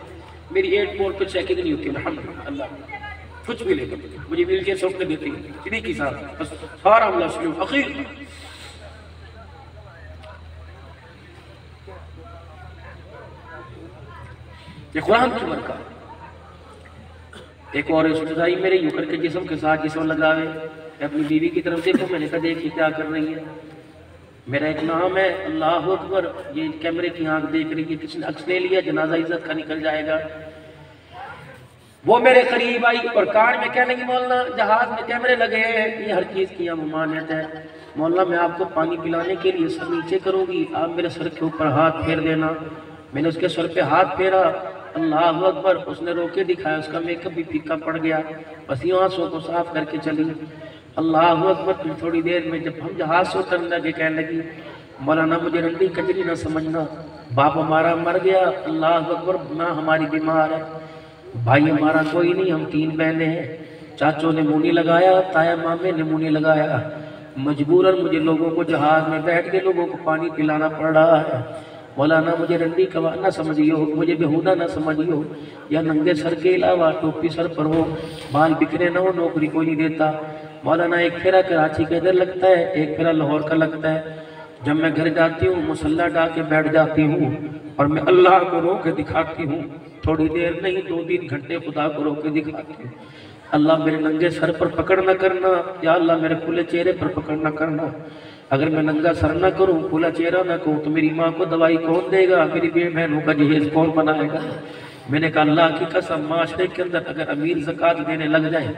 میری ایئرپورٹ پہ چیکنگ نہیں ہوتی، الحمدللہ کچھ بھی لے کر مجھے ویل چیئر سوکنے دیتی ہے، انہی کی ساتھ بس سارا اللہ سلوک اخیر۔ یہ قرآن کی برکت۔ ایک اور استدائی میرے یوں کر کے جسم کے ساتھ جسم لگاوے، میں اپنی بیوی کی طرف دیکھوں، میں نے کہا دیکھی کیا کر رہی ہے، میرا ایک نام ہے اللہ اکبر، یہ کیمرے کی آنکھ دیکھ رہی ہے، کسی نے عکس لے لیا جنازہ عزت کا نکل جائے گا۔ وہ میرے قریب آئی اور کان میں کہنے کی مولانا جہاز میں کیمرے لگے ہیں، یہ ہر چیز کی ممانعت ہے، مولانا میں آپ کو پانی پلانے کے لیے سر نیچے کروں گی، آپ میرے سر کے اوپر ہاتھ پھیر دینا۔ میں نے اس کے سر پہ ہاتھ پھیرا، اللہ اکبر، اس نے روکے دکھایا، اس کا میک اپ بھی پھیکا پڑ گیا، بس یوں آنسوں کو صاف کر کے چلی۔ اللہ اکبر، پھر تھوڑی دیر میں جب ہم جہاز سے اترنے لگے کہنے لگی مولانا مجھے رنڈی کجری نہ سمجھنا، باپ ہمارا مر گیا، اللہ اکبر، ماں ہماری بیمار ہے، بھائی ہمارا کوئی نہیں، ہم 3 بہنیں ہیں، چاچوں نے منہ نہیں لگایا، تایا مامے نے منہ نہیں لگایا، مجبوراً مجھے لوگوں کو جہاز میں بیٹھ کے لوگوں کو پانی پلانا پڑ رہا ہے۔ مولانا مجھے رنڈی کوا نہ سمجھیو، مجھے بہودہ نہ سمجھیو، یا ننگے سر کے علاوہ ٹوپی سر پر ہو، بال بکھرے نہ ہو، نوکری کوئی نہیں دیتا۔ مولانا ایک پھیرا کراچی کے ادھر لگتا ہے، ایک پھیرا لاہور کا لگتا ہے، جب میں گھر جاتی ہوں مصلی ڈال کے بیٹھ جاتی ہوں اور میں اللہ کو رو کے دکھاتی ہوں، تھوڑی دیر نہیں 2-3 گھنٹے خدا کو رو کے دکھاتی ہوں، اللہ میرے ننگے سر پر پکڑ نہ کرنا، یا اللہ میرے کھلے چہرے پر پکڑ نہ کرنا، اگر میں ننگا سر نہ کروں، کھلا چہرہ نہ کروں تو میری ماں کو دوائی کون دے گا، میری بہنوں کا جہیز کون بنائے گا۔ میں نے کہا اللہ کی قسم، معاشرے کے اندر اگر امیر زکوٰۃ دینے لگ جائے،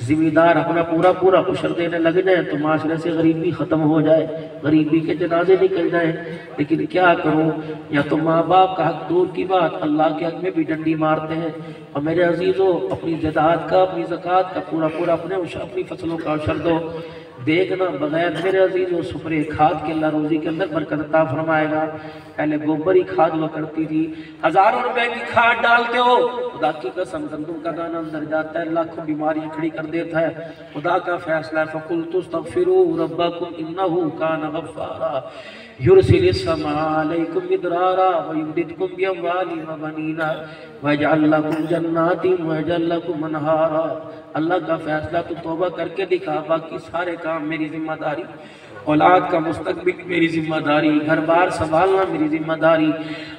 ذمہ دار اپنا پورا عشر دینے لگ جائیں تو معاشرے سے غریبی ختم ہو جائے، غریبی کے جنازے نکل جائیں، لیکن کیا کروں، یا تو ماں باپ کا حق دور کی بات، اللہ کے حق میں بھی ڈنڈی مارتے ہیں۔ اور میرے عزیزوں، اپنی زکوٰۃ کا، اپنی زکوٰۃ کا پورا اپنے اپنی فصلوں کا عشر دو۔ دیکھنا بغیر میرے عزیزوں سپرے کھاد کے اللہ روزی کے اندر برکت عطا فرمائے گا۔ پہلے گوبر ہی کھاد ہوا کرتی تھی، ہزاروں روپے کی کھاد ڈالتے ہو، خدا کی قسم گندم کا دانہ اندر جاتا ہے، لاکھوں بیماریاں کھڑی کر دیتا ہے۔ خدا کا فیصلہ ہے فَقُلْتُ اسْتَغْفِرُوا رَبَّكُمْ إِنَّهُ كَانَ غَفَّارًا يُرْسِلِ السَّمَاءَ عَلَيْكُمْ مِدْرَارًا وَيُمْدِدْكُمْ بِأَمْوَالٍ وَبَنِينَ وَيَجْعَلْ لَكُمْ جَنَّاتٍ وَيَجْعَلْ لَكُمْ أَنْهَارًا۔ اللہ کا فیصلہ تو توبہ کر کے دکھا، باقی سارے کام میری ذمہ داری، اولاد کا مستقبل میری ذمہ داری، گھر بار سنبھالنا میری ذمہ داری،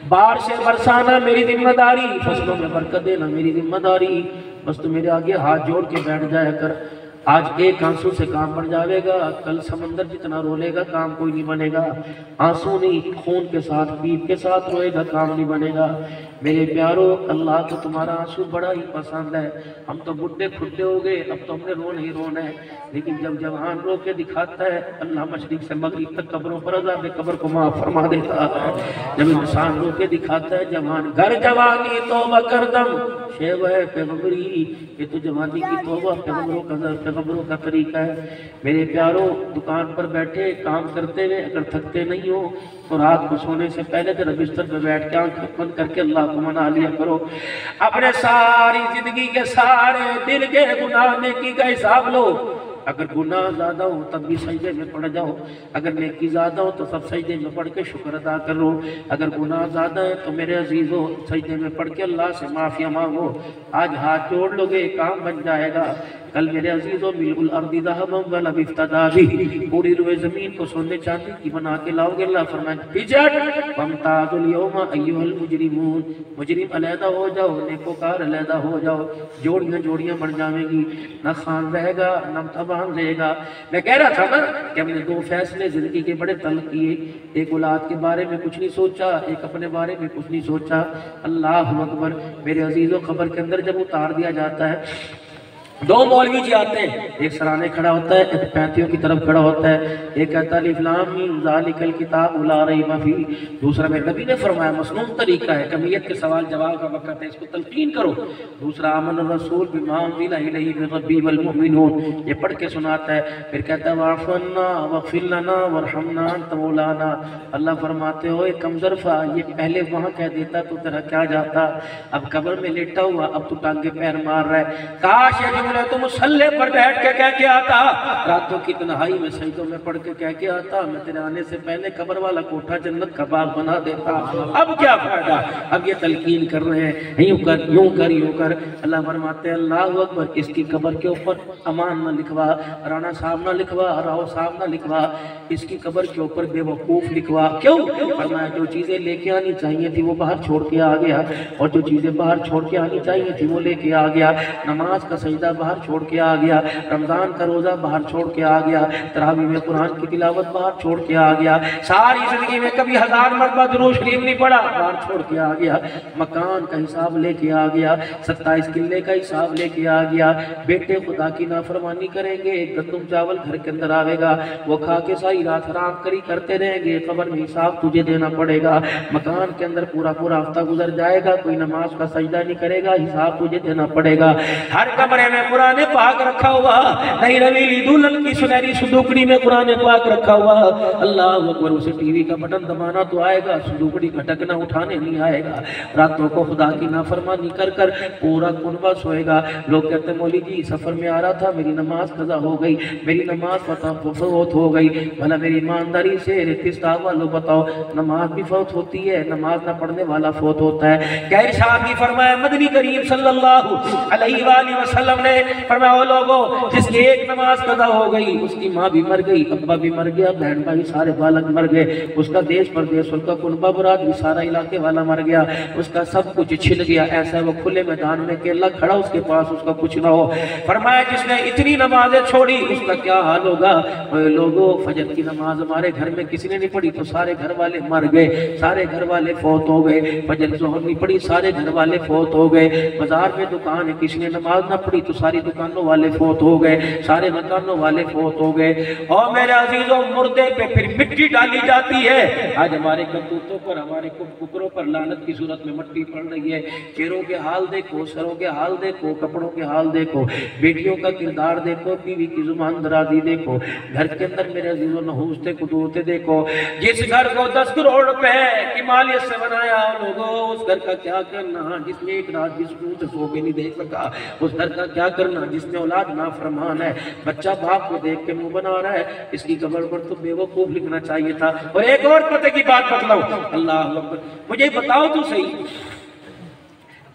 بار سے برسانا میری ذمہ داری، فصلوں میں برکت دینا میری ذمہ داری۔ بس تو میرے آگے ہاتھ جوڑ کے بیٹھ جایا کر۔ آج ایک آنسو سے کام بن جاوے گا، کل سمندر جتنا رولے گا کام کوئی نہیں بنے گا۔ آنسو نہیں، خون کے ساتھ پیپ کے ساتھ روئے گا کام نہیں بنے گا۔ میرے پیارو، اللہ کو تمہارا آنسو بڑا ہی پسند ہے۔ ہم تو بڈھے کھڈے ہو گئے، اب تو ہم نے رونا ہی رونا ہے، لیکن جب جوان رو کے دکھاتا ہے اللہ مشرق سے مغرب تک قبروں پر عذاب قبر کو معاف فرما دیتا ہے۔ جب انسان رو کے دکھاتا ہے جوان، گھر جوانی توبہ کردم شیو ہے پیغمبری، یہ تو جوانی کی توبہ پیغمبروں کا طریقہ ہے۔ میرے پیارو، دکان پر بیٹھے کام کرتے ہوئے اگر تھکتے نہیں ہو تو رات کو سونے سے پہلے ذرا بستر پہ بیٹھ کے آنکھ بند کر کے اللہ کو منا لیا کرو۔ اپنے ساری زندگی کے سارے دل کے گناہ نیکی کا حساب لو۔ اگر گناہ زیادہ ہو تب بھی سجدے میں پڑ جاؤ، اگر نیکی زیادہ ہو تو سب سجدے میں پڑھ کے شکر ادا کرو۔ اگر گناہ زیادہ ہے تو میرے عزیزو سجدے میں پڑھ کے اللہ سے معافی مانگو۔ آج ہاتھ جوڑ لو گے کام بن جائے گا، کل میرے عزیزو ملء الارض ذهبا ولو افتدى به، پوری روئے زمین کو سونے چاندی کی بنا کے لاؤ گے۔ اللہ فرمائے بجٹ وامتازوا اليوم ایھا المجرمون، مجرم علیحدہ ہو جاؤ، نیکوکار علیحدہ ہو جاؤ، جوڑیاں جوڑیاں بن جاویں گی، نہ خان رہے گا نہ تبان رہے گا۔ میں کہہ رہا تھا نا کہ ہم نے دو فیصلے زندگی کے بڑے طلب کیے، ایک اولاد کے بارے میں کچھ نہیں سوچا، ایک اپنے بارے میں کچھ نہیں سوچا۔ اللہ اکبر، میرے عزیزو قبر کے اندر جب اتار دیا جاتا ہے دو مولوی جی آتے ہیں، ایک سرانے کھڑا ہوتا ہے، ایک پینتیوں کی طرف کھڑا ہوتا ہے، ایک کہتا ہے الف لام میم ذالک الکتاب لا ریب فیہ، دوسرا میرے نبی نے فرمایا مسنون طریقہ ہے، کمیت کے سوال جواب کا وقت ہے، اس کو تلقین کرو۔ دوسرا آمن الرسول بما انزل الیہ من ربہ والمؤمنون، یہ پڑھ کے سناتا ہے، پھر کہتا ہے واعف عنا واغفر لنا وارحمنا انت مولانا۔ اللہ فرماتے ہو اے کم ظرفا، یہ پہلے وہاں کہہ دیتا تو تیرا کیا جاتا، اب قبر میں لیٹا ہوا، اب تو ٹانگے پیر مار رہا ہے۔ کاش یہ تو مسلح پر بیٹھ کے کہہ کے آتا، راتوں کی تنہائی میں سجدوں میں پڑھ کے کہہ کے آتا، میں تیرے آنے سے پہلے قبر والا کوٹھا جنت کا باغ بنا دیتا۔ اب کیا فائدہ، اب یہ تلقین کر رہے ہیں یوں کر یوں کر یوں کر۔ اللہ فرماتے ہیں اللہ اکبر، اس کی قبر کے اوپر امان نہ لکھوا، رانا صاحب نہ لکھوا، راؤ صاحب نہ لکھوا، اس کی قبر کے اوپر بے وقوف لکھوا۔ کیوں؟ فرمایا جو چیزیں لے کے آنی چاہیے تھی وہ باہر چھوڑ کے آ گیا، اور جو چیزیں باہر چھوڑ کے آنی چاہیے تھی وہ لے کے آ گیا۔ نماز کا سجدہ باہر چھوڑ کے آ گیا، رمضان کا روزہ باہر چھوڑ کے آ گیا، تراویح میں قرآن کی تلاوت باہر چھوڑ کے آ گیا، ساری زندگی میں کبھی 1000 مرتبہ درود شریف نہیں پڑھا، باہر چھوڑ کے آ گیا، مکان کا حساب لے کے آ گیا، 27 قلعے کا حساب لے کے آ گیا۔ بیٹے خدا کی نافرمانی کریں گے، گندم چاول گھر کے اندر آوے گا، وہ کھا کے ساری رات حرام کری کرتے رہیں گے، قبر میں حساب تجھے دینا پڑے گا۔ مکان کے اندر پورا ہفتہ گزر جائے گا، کوئی نماز کا سجدہ نہیں کرے گا، حساب تجھے دینا پڑے گا۔ ہر کمرے میں قرآن پاک رکھا ہوا، نہیں رویلی دلہن کی سنہری صندوقڑی میں قرآن پاک رکھا ہوا۔ اللہ اکبر، اسے ٹی وی کا بٹن دبانا تو آئے گا، صندوقڑی کا ڈھکنا اٹھانے نہیں آئے گا۔ راتوں کو خدا کی نافرمانی کر کر پورا کنبہ سوئے گا۔ لوگ کہتے ہیں مولوی جی سفر میں آ رہا تھا، میری نماز قضا ہو گئی، میری نماز فوت ہو گئی۔ بھلا میری ایمانداری سے رتستہ والو بتاؤ، نماز بھی فوت ہوتی ہے، نماز نہ پڑھنے والا فوت ہوتا ہے۔ کیا ارشاد بھی فرمایا مدنی کریم صلی اللہ علیہ وآلہ وسلم نے فرمایا وہ لوگوں جس کی ایک نماز قضا ہو گئی، اس کی ماں بھی مر گئی، ابا بھی مر گیا، بہن بھائی سارے بالک مر گئے، اس کا دیش پردیش، اس کا کنبہ برادری سارا علاقے والا مر گیا، اس کا سب کچھ چھن گیا۔ ایسا وہ کھلے میدان میں اکیلا کھڑا، اس کے پاس اس کا کچھ نہ ہو۔ فرمایا جس نے اتنی نمازیں چھوڑی اس کا کیا حال ہوگا۔ لوگوں فجر کی نماز ہمارے گھر میں کسی نے نہیں پڑھی تو سارے گھر والے مر گئے، سارے گھر والے فوت ہو گئے۔ فجر ظہر نہیں پڑھی، سارے گھر والے فوت ہو گئے۔ بازار میں دکان ہے، کسی نے نماز نہ پڑھی تو ساری دکانوں والے فوت ہو گئے، سارے مکانوں والے فوت ہو گئے، اور میرے عزیزوں مردے پہ پھر مٹی ڈالی جاتی ہے۔ آج ہمارے کرتوتوں پر، ہمارے ککروں پر لعنت کی صورت میں مٹی پڑ رہی ہے۔ چہروں کے حال دیکھو، سروں کے حال دیکھو، کپڑوں کے حال دیکھو، بیٹیوں کا کردار دیکھو، بیوی کی زبان درازی دیکھو، گھر کے اندر میرے عزیزوں نحوستے قدورتے دیکھو۔ جس گھر کو 10 کروڑ روپے کی مالیت سے بنایا لوگوں، اس گھر کا کیا کرنا جس نے ایک رات بھی سکون سے سو کے نہیں دیکھ سکا، اس گھر کا کیا کرنا جس میں اولاد نافرمان ہے، بچہ باپ کو دیکھ کے منہ بنا رہا ہے، اس کی قبر پر تو بے وقوف لکھنا چاہیے تھا۔ اور ایک اور پتہ کی بات بتلاؤں، اللہ اکبر، مجھے بتاؤ تو صحیح،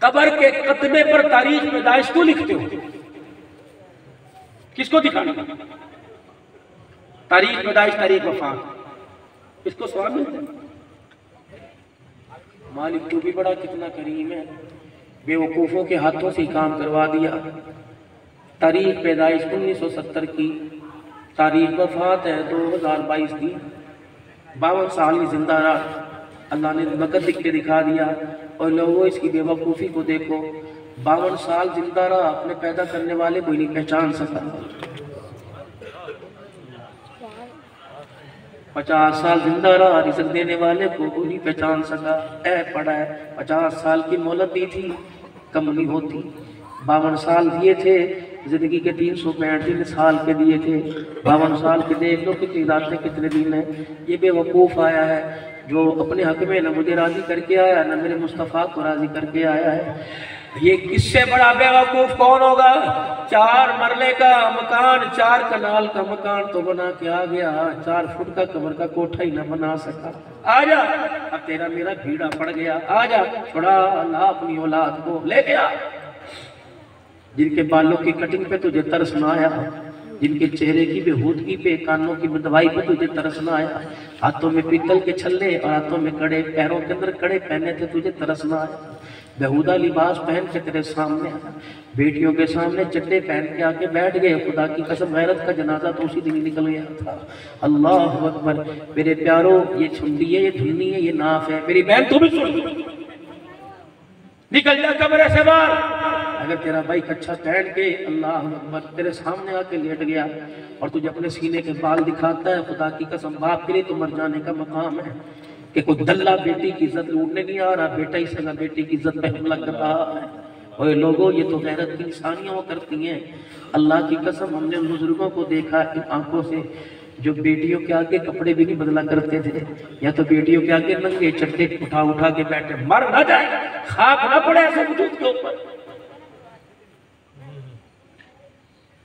قبر کے قطبے پر تاریخ پیدائش کو لکھتے ہو؟ کس کو دکھانا؟ تاریخ پیدائش، تاریخ وفات، اس کو سوال ملتا ہے؟ مالک تو بھی بڑا کتنا کریم ہے، بے وقوفوں کے ہاتھوں سے کام کروا دیا۔ تاریخ پیدائش 1970 کی، تاریخ وفات ہے 2022 کی، 52 سال کی زندہ رہا، اللہ نے نقد لکھ کے دکھا دیا۔ اور لوگوں اس کی بے وقوفی کو دیکھو، 52 سال زندہ رہا، اپنے پیدا کرنے والے کوئی نہیں پہچان سکا، 50 سال زندہ رہا، رزق دینے والے کو کوئی نہیں پہچان سکا۔ اے پڑا ہے 50 سال کی مہلت دی تھی، کم نہیں ہوتی، 52 سال دیے تھے، زندگی کے 365 سال کے دیے تھے، 52 سال کے دیکھ لو کتنی راتیں کتنے دن ہیں۔ یہ بے وقوف آیا ہے جو اپنے حق میں نہ مجھے راضی کر کے آیا نہ میرے مصطفیٰ کو راضی کر کے آیا ہے۔ یہ کس سے بڑا بے وقوف کون ہوگا؟ 4 مرلے کا مکان، 4 کنال کا مکان تو بنا کے آ گیا، 4 فٹ کا قبر کا کوٹھا ہی نہ بنا سکا۔ آجا، اب تیرا میرا بھیڑا پڑ گیا، آجا چھوڑا اللہ اپنی اولاد کو لے گیا۔ جن کے بالوں کی کٹنگ پہ تجھے ترس نہ آیا، جن کے چہرے کی بےہودگی پہ، کانوں کی بدوائی پہ تجھے ترس نہ آیا، ہاتھوں میں پیتل کے چھلے اور ہاتھوں میں کڑے، پیروں کے اندر کڑے پہنے تھے، تجھے ترس نہ آیا، بےہودہ لباس پہن کے تیرے سامنے آیا، بیٹیوں کے سامنے چڈے پہن کے آ کے بیٹھ گئے، خدا کی قسم غیرت کا جنازہ تو اسی دن ہی نکل گیا تھا۔ اللہ اکبر، میرے پیاروں، یہ چھنڈی ہے، یہ دھنی ہے، یہ ناف ہے، میری بہن تو بھی سن، نکل جا کمرے سے باہر۔ اگر تیرا بھائی کچھا پہن کے اللہ اکبر تیرے سامنے آ کے لیٹ گیا اور تجھے اپنے سینے کے بال دکھاتا ہے، خدا کی قسم باپ کے لیے تو مر جانے کا مقام ہے کہ کوئی دلہ بیٹی کی عزت لوٹنے نہیں آ رہا، بیٹا ہی سگا بیٹی کی عزت پہ حملہ کر رہا ہے۔ اور لوگوں، یہ تو غیرت کی انسانیاں کرتی ہیں۔ اللہ کی قسم ہم نے ان بزرگوں کو دیکھا ان آنکھوں سے جو بیٹیوں کے آگے کپڑے بھی نہیں بدلا کرتے تھے، یا تو بیٹیوں کے آگے ننگے چٹے اٹھا کے بیٹھے، مر نہ جائے، خاک نہ پڑے ایسے وجود کے اوپر۔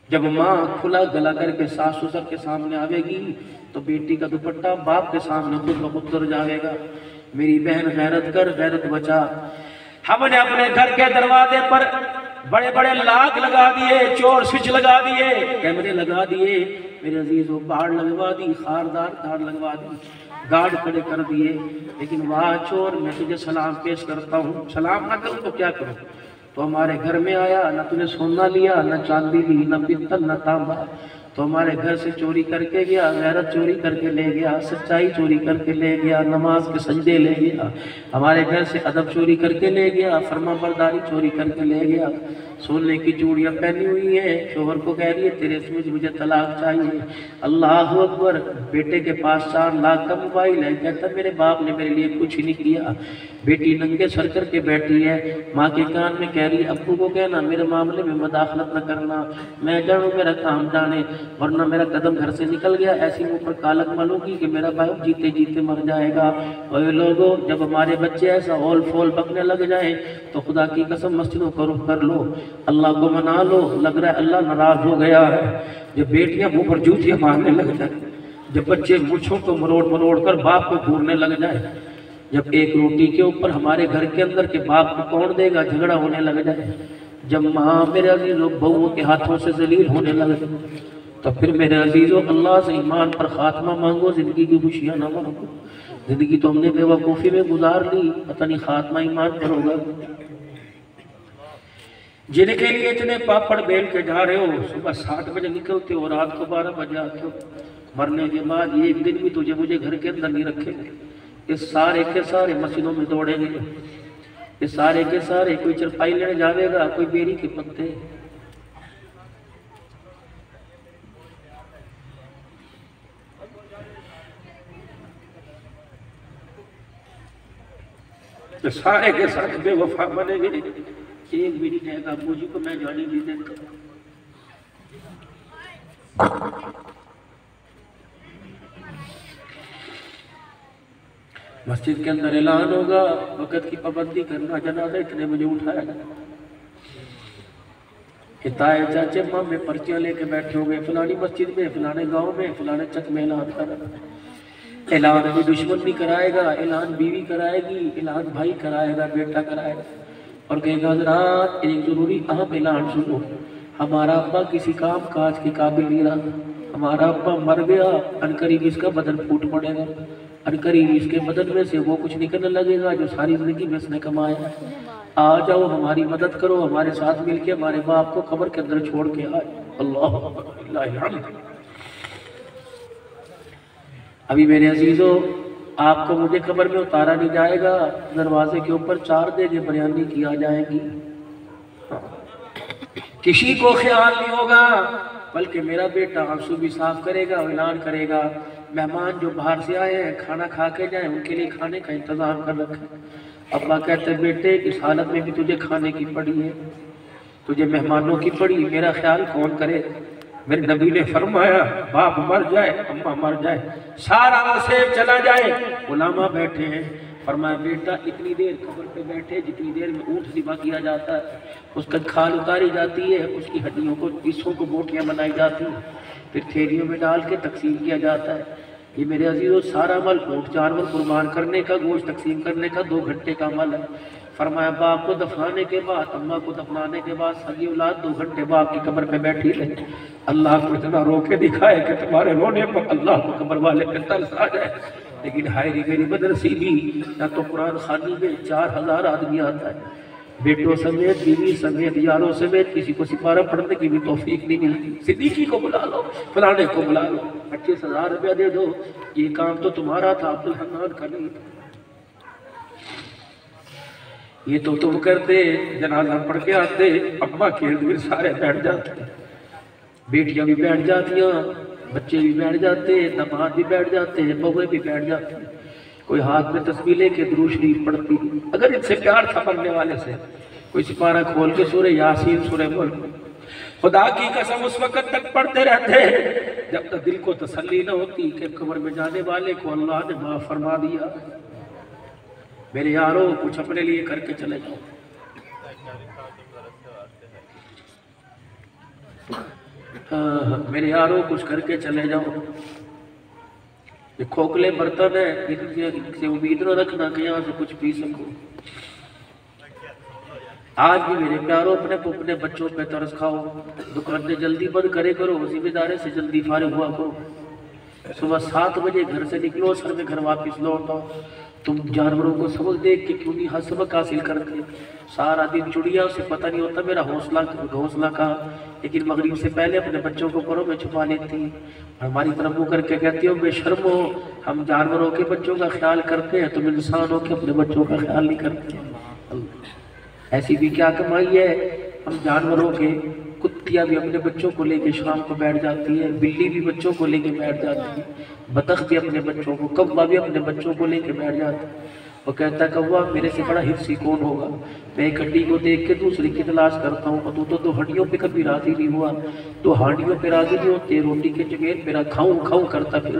جب ماں کھلا گلا کر کے ساس سسر کے سامنے آوے گی تو بیٹی کا دوپٹہ باپ کے سامنے خود بخود اتر جائے گا۔ میری بہن غیرت کر، غیرت بچا۔ ہم نے اپنے گھر کے دروازے پر بڑے بڑے لاک لگا دیے، چور سوئچ لگا دیے، کیمرے لگا دیے، میرے عزیزوں باڑ لگوا دی، خاردار تار لگوا دی، گارڈ کھڑے کر دیے، لیکن واہ چور میں تجھے سلام پیش کرتا ہوں، سلام نہ کروں تو کیا کروں؟ تو ہمارے گھر میں آیا، نہ تُو نے سونا لیا، نہ چاندی لی، نہ پتل نہ تانبا، تو ہمارے گھر سے چوری کر کے گیا، غیرت چوری کر کے لے گیا، سچائی چوری کر کے لے گیا، نماز کے سجدے لے گیا، ہمارے گھر سے ادب چوری کر کے لے گیا، فرما برداری چوری کر کے لے گیا، سونے کی چوڑیاں پہنی ہوئی ہیں، شوہر کو کہہ رہی ہے تیرے سمجھ مجھے طلاق چاہیے۔ اللہ اکبر، بیٹے کے پاس 4 لاکھ کا موبائل ہے، کہتا میرے باپ نے میرے لیے کچھ نہیں کیا۔ بیٹی ننگے سر کر کے بیٹھی ہے، ماں کے کان میں کہہ رہی ابو کو کہنا میرے معاملے میں مداخلت نہ کرنا، میں جانوں میرا کام جانے، ورنہ میرا قدم گھر سے نکل گیا ایسی منہ پر کالک ملوں گی کہ میرا بھائی جیتے جیتے مر جائے گا۔ اور لوگوں، جب ہمارے بچے ایسا اول فول بکنے لگ جائیں تو خدا کی قسم مسجدوں کو رخ کر لو، اللہ کو منا لو، لگ رہا ہے اللہ ناراض ہو گیا ہے۔ جب بیٹیاں منہ پر جوتیاں مارنے لگ جائیں، جب بچے مچھوں کو مروڑ کر باپ کو گھورنے لگ جائے، جب ایک روٹی کے اوپر ہمارے گھر کے اندر کے باپ کو کون دے گا جھگڑا ہونے لگ جائے، جب ماں میرے عزیزوں بہوؤں کے ہاتھوں سے ذلیل ہونے لگ جائے، تو پھر میرے عزیزوں اللہ سے ایمان پر خاتمہ مانگو، زندگی کی خوشیاں نہ مانگو۔ زندگی تو ہم نے بے وقوفی میں گزار لی، پتہ نہیں خاتمہ ایمان پر ہوگا۔ جن کے لیے اتنے پاپڑ بیل کے جا رہے ہو، صبح 7 بجے نکلتے ہو، رات کو 12 بجے آتے ہو، مرنے کے بعد یہ ایک دن بھی تجھے مجھے گھر کے اندر نہیں رکھے گے، یہ سارے کے سارے مسجدوں میں دوڑیں گے، یہ سارے کے سارے کوئی چرپائی لینے جاوے گا، کوئی بیری کے پتے، کہ سارے کے ساتھ بے وفا بنے گے، ایک بھی نہیں کہے گا ابو جی کو میں جانی نہیں دیتا۔ مسجد کے اندر اعلان ہوگا، وقت کی پابندی کرنا، جنازہ اتنے بجے اٹھایا گا۔ تائے چاچے مامے پرچیاں لے کے بیٹھے ہو گئے، فلانی مسجد میں، فلانے گاؤں میں، فلانے چک میں اعلان کر رہا ہے۔ اعلان بھی دشمن بھی کرائے گا، اعلان بیوی کرائے گی، اعلان بھائی کرائے گا، بیٹا کرائے گا، اور کہے گا حضرات ایک ضروری اہم اعلان سنو، ہمارا ابا کسی کام کاج کے قابل نہیں رہا، ہمارا ابا مر گیا، عنقریب اس کا بدن پھوٹ پڑے گا، عنقریب اس کے بدن میں سے وہ کچھ نکلنے لگے گا جو ساری زندگی میں اس نے کمایا ہے، آ جاؤ ہماری مدد کرو، ہمارے ساتھ مل کے ہمارے باپ کو قبر کے اندر چھوڑ کے آئے۔ اللہ اللہ الحمد۔ ابھی میرے عزیزو آپ کو مجھے قبر میں اتارا نہیں جائے گا، دروازے کے اوپر 4 دیگیں بریانی کیا جائیں گی، کسی کو خیال نہیں ہوگا، بلکہ میرا بیٹا آنسو بھی صاف کرے گا، اعلان کرے گا مہمان جو باہر سے آئے ہیں کھانا کھا کے جائیں، ان کے لیے کھانے کا انتظام کر رکھیں۔ ابا کہتے بیٹے اس حالت میں بھی تجھے کھانے کی پڑی ہے، تجھے مہمانوں کی پڑی، میرا خیال کون کرے؟ میرے نبی نے فرمایا باپ مر جائے، اماں مر جائے، سارا نصیب چلا جائے، علماء بیٹھے ہیں، فرمایا بیٹا اتنی دیر قبر پہ بیٹھے جتنی دیر میں اونٹ ذبح کیا جاتا ہے، اس کا کھال اتاری جاتی ہے، اس کی ہڈیوں کو حصوں کو بوٹیاں بنائی جاتی ہیں، پھر تھیلیوں میں ڈال کے تقسیم کیا جاتا ہے۔ یہ میرے عزیزو سارا عمل اونٹ جانور قربان کرنے کا، گوشت تقسیم کرنے کا 2 گھنٹے کا عمل ہے۔ فرمایا باپ کو دفنانے کے بعد، اماں کو دفنانے کے بعد سگی اولاد 2 گھنٹے باپ کی قبر پہ بیٹھی رہے، اللہ کو اتنا رو کے دکھائے کہ تمہارے رونے پر اللہ کو قبر والے پہ ترس آ جائے۔ لیکن ہائے میری بدنصیبی، نہ تو قرآن خوانی میں 4000 آدمی آتا ہے، بیٹوں سمیت بیوی سمیت یاروں سمیت کسی کو سپارہ پڑھنے کی بھی توفیق نہیں ملتی۔ صدیقی کو بلا لو، فلانے کو بلا لو، 25,000 روپیہ دے دو، یہ کام تو تمہارا تھا، عبدالحنان کا نہیں تھا، یہ تو تم کرتے، جنازہ پڑھ کے آتے، اماں کے ارد گرد سارے بیٹھ جاتے، بیٹیاں بھی بیٹھ جاتیاں، بچے بھی بیٹھ جاتے، داماد بھی بیٹھ جاتے ہیں، بہویں بھی بیٹھ جاتے ہیں، کوئی ہاتھ میں تسبیح لے کے درود شریف پڑھتی۔ اگر ان سے پیار تھا مرنے والے سے، کوئی سپارہ کھول کے سورہ یاسین سورہ ملک، خدا کی قسم اس وقت تک پڑھتے رہتے جب تک دل کو تسلی نہ ہوتی کہ قبر میں جانے والے کو اللہ نے معاف فرما دیا۔ میرے یاروں کچھ اپنے لیے کر کے چلے جاؤ، میرے یاروں کچھ کر کے چلے جاؤ۔ یہ کھوکھلے برتن ہے، ان سے امید نہ رکھنا کہ یہاں سے کچھ پی سکو۔ آج بھی میرے پیاروں اپنے بچوں پہ ترس کھاؤ، دکانیں جلدی بند کرے کرو، ذمہ داری سے جلدی فارغ ہوا کرو، صبح 7 بجے گھر سے نکلو، سر میں گھر واپس لوٹو۔ تم جانوروں کو سبق دیکھ کے کیوں نہیں سبق حاصل کرتے؟ سارا دن چڑیا اسے پتہ نہیں ہوتا میرا حوصلہ کہاں، لیکن مغرب سے پہلے اپنے بچوں کو پروں میں چھپا لیتی، ہماری طرف منہ کر کے کہتی ہو بے شرم ہو، ہم جانوروں کے بچوں کا خیال کرتے ہیں، تم انسانوں کے اپنے بچوں کا خیال نہیں کرتے۔ ایسی بھی کیا کمائی ہے، ہم جانوروں کے، کتیاں بھی اپنے بچوں کو لے کے شام کو بیٹھ جاتی ہے، بلی بھی بچوں کو لے کے بیٹھ جاتی ہے، بطخ بھی اپنے بچوں کو، کوا بھی اپنے بچوں کو لے کے بیٹھ جاتا ہے۔ وہ کہتا ہے کوا میرے سے بڑا حفظی کون ہوگا، میں ایک ہڈی کو دیکھ کے دوسری کی تلاش کرتا ہوں، اور تو 2 ہڈیوں پہ کبھی راضی نہیں ہوا، 2 ہانڈیوں پہ راضی نہیں ہوتے، روٹی کے جگیر پہ کھاؤں کرتا پھر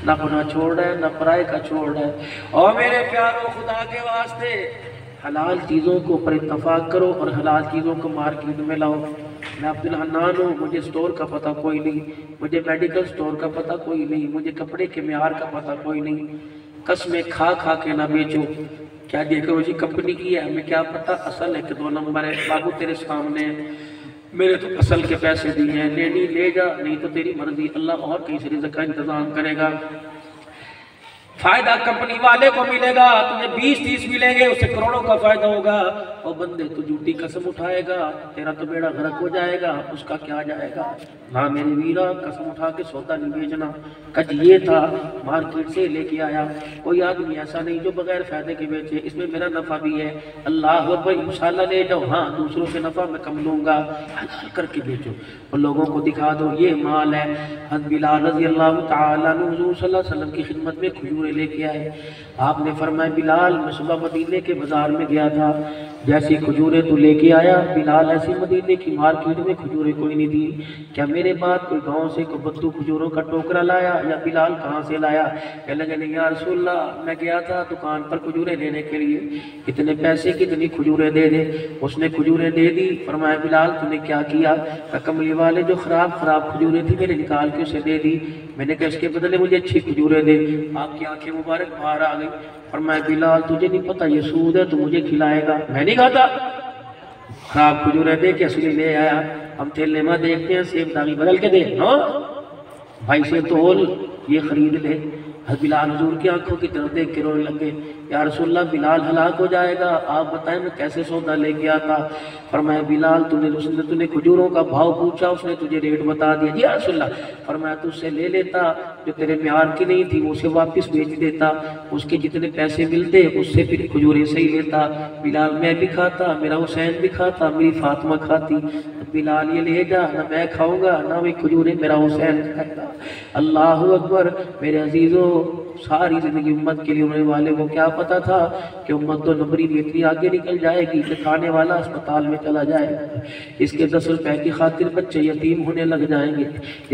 نہ اپنا چھوڑ رہا ہے نہ پرائے کا چھوڑ رہا ہے۔ اور میرے پیاروں خدا کے واسطے حلال چیزوں کو پر اتفاق کرو اور حلال چیزوں کو مارکیٹ میں لاؤ۔ میں عبدالحنان ہوں، مجھے سٹور کا پتہ کوئی نہیں، مجھے میڈیکل سٹور کا پتہ کوئی نہیں، مجھے کپڑے کے معیار کا پتہ کوئی نہیں، قسمیں کھا کے نہ بیچو۔ کیا دیکھو جی کمپنی کی ہے، ہمیں کیا پتہ اصل ہے کہ 2 نمبر ہے، بابو تیرے سامنے ہے، میرے تو اصل کے پیسے دی ہیں، لینی لے جا، نہیں تو تیری مرضی، اللہ اور کہیں سے رزق کا انتظام کرے گا۔ فائدہ کمپنی والے کو ملے گا، تمہیں 20-30 ملیں گے، اسے کروڑوں کا فائدہ ہوگا۔ اور بندے تو جھوٹی قسم اٹھائے گا تیرا تو بیڑا غرق ہو جائے گا، اس کا کیا جائے گا؟ نہ میرے ویرا قسم اٹھا کے سودا نہیں بیچنا۔ کج یہ تھا مارکیٹ سے لے کے آیا، کوئی آدمی ایسا نہیں جو بغیر فائدے کے بیچے، اس میں میرا نفع بھی ہے۔ اللہ اکبر، انشاءاللہ لے جاؤ، ہاں دوسروں سے نفع میں کم لوں گا، حلال کر کے بیچو اور لوگوں کو دکھا دو یہ مال ہے۔ حضرت بلال رضی اللہ تعالیٰ عنہ حضور صلی اللہ علیہ وسلم کی خدمت میں کھجوریں لے کے آئے۔ آپ نے فرمایا بلال میں صبح مدینے کے بازار میں گیا تھا، جیسی کھجوریں تو لے کے آیا بلال ایسی مدینے کی مارکیٹ میں کھجوریں کوئی نہیں دی۔ کیا میرے بعد کوئی گاؤں سے کوئی بدو کھجوروں کا ٹوکرا لایا یا بلال کہاں سے لایا؟ کہنے لگے نہیں یا رسول اللہ میں گیا تھا دکان پر کھجوریں لینے کے لیے، اتنے پیسے کتنی کھجوریں دے دے؟ اس نے کھجوریں دے دی۔ فرمایا بلال تو نے کیا کیا؟ کملی والے جو خراب کھجوریں تھی میں نے نکال کے اسے دے دی، میں نے کہا اس کے بدلے مجھے اچھی کھجوریں دے۔ آپ کی آنکھیں مبارک باہر آ گئی۔ فرمایا بلال تجھے نہیں پتا یہ سود ہے تو مجھے کھلائے گا؟ میں نہیں کھاتا۔ خراب کھجوریں دے کے اصلی لے آیا۔ ہم تھیلے میں دیکھتے ہیں سیب داغی بدل کے دے، ہاں بھائی سے تول یہ خرید لے۔ بلال حضور کی آنکھوں کی طرف دیکھ کے رونے لگے، یا رسول اللہ بلال ہلاک ہو جائے گا، آپ بتائیں میں کیسے سودا لے کے آتا؟ فرمایا بلال تو نے کھجوروں کا بھاؤ پوچھا، اس نے تجھے ریٹ بتا دیا؟ جی یا رسول اللہ۔ فرمایا تو اس سے لے لیتا، جو تیرے معیار کی نہیں تھی وہ اسے واپس بیچ دیتا، اس کے جتنے پیسے ملتے اس سے پھر کھجوریں صحیح لیتا۔ بلال میں بھی کھاتا، میرا حسین بھی کھاتا، میری فاطمہ کھاتی۔ بلال یہ لے جا، نہ میں کھاؤں گا نہ وہ کھجوریں میرا حسین کھاتا۔ اللہ اکبر میرے عزیزو، ساری زندگی امت کے لیے ہونے والے کو کیا پتا تھا کہ امت تو نمبری میں اتنی آگے نکل جائے گی کہ کھانے والا اسپتال میں چلا جائے گا، اس کے 10 روپے کی خاطر بچے یتیم ہونے لگ جائیں گے،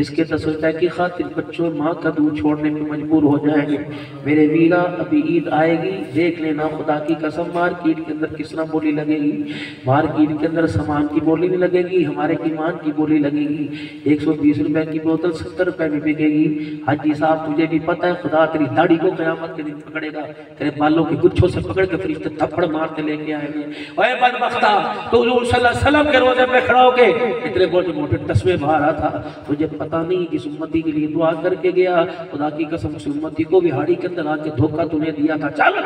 اس کے 10 روپے کی خاطر بچوں ماں کا دودھ چھوڑنے میں مجبور ہو جائیں گے۔ میرے ویرا ابھی عید آئے گی، دیکھ لینا خدا کی قسم مارکیٹ کے اندر کس طرح بولی لگے گی۔ مارکیٹ کے اندر سامان کی بولی نہیں لگے گی، ہمارے ایمان کی بولی لگے گی۔ 120 روپے کی بوتل 70 روپے میں بکے گی۔ حاجی صاحب تجھے بھی پتہ ہے خدا تیری داڑھی کو قیامت کے دن پکڑے گا، تیرے بالوں کے گچھوں سے پکڑ کے فرشتے تھپڑ مارتے لے کے آئیں گے۔ اے بدبختہ تو حضور صلی اللہ علیہ وسلم کے روزے پہ کھڑا ہو کے اتنے موٹے موٹے تسبیح بھارا تھا، تجھے پتہ نہیں جس امتی کے لیے دعا کر کے گیا خدا کی قسم اس امتی کو بھی ہاڑی کے اندر آ کے دھوکہ تو نے دیا تھا۔ چل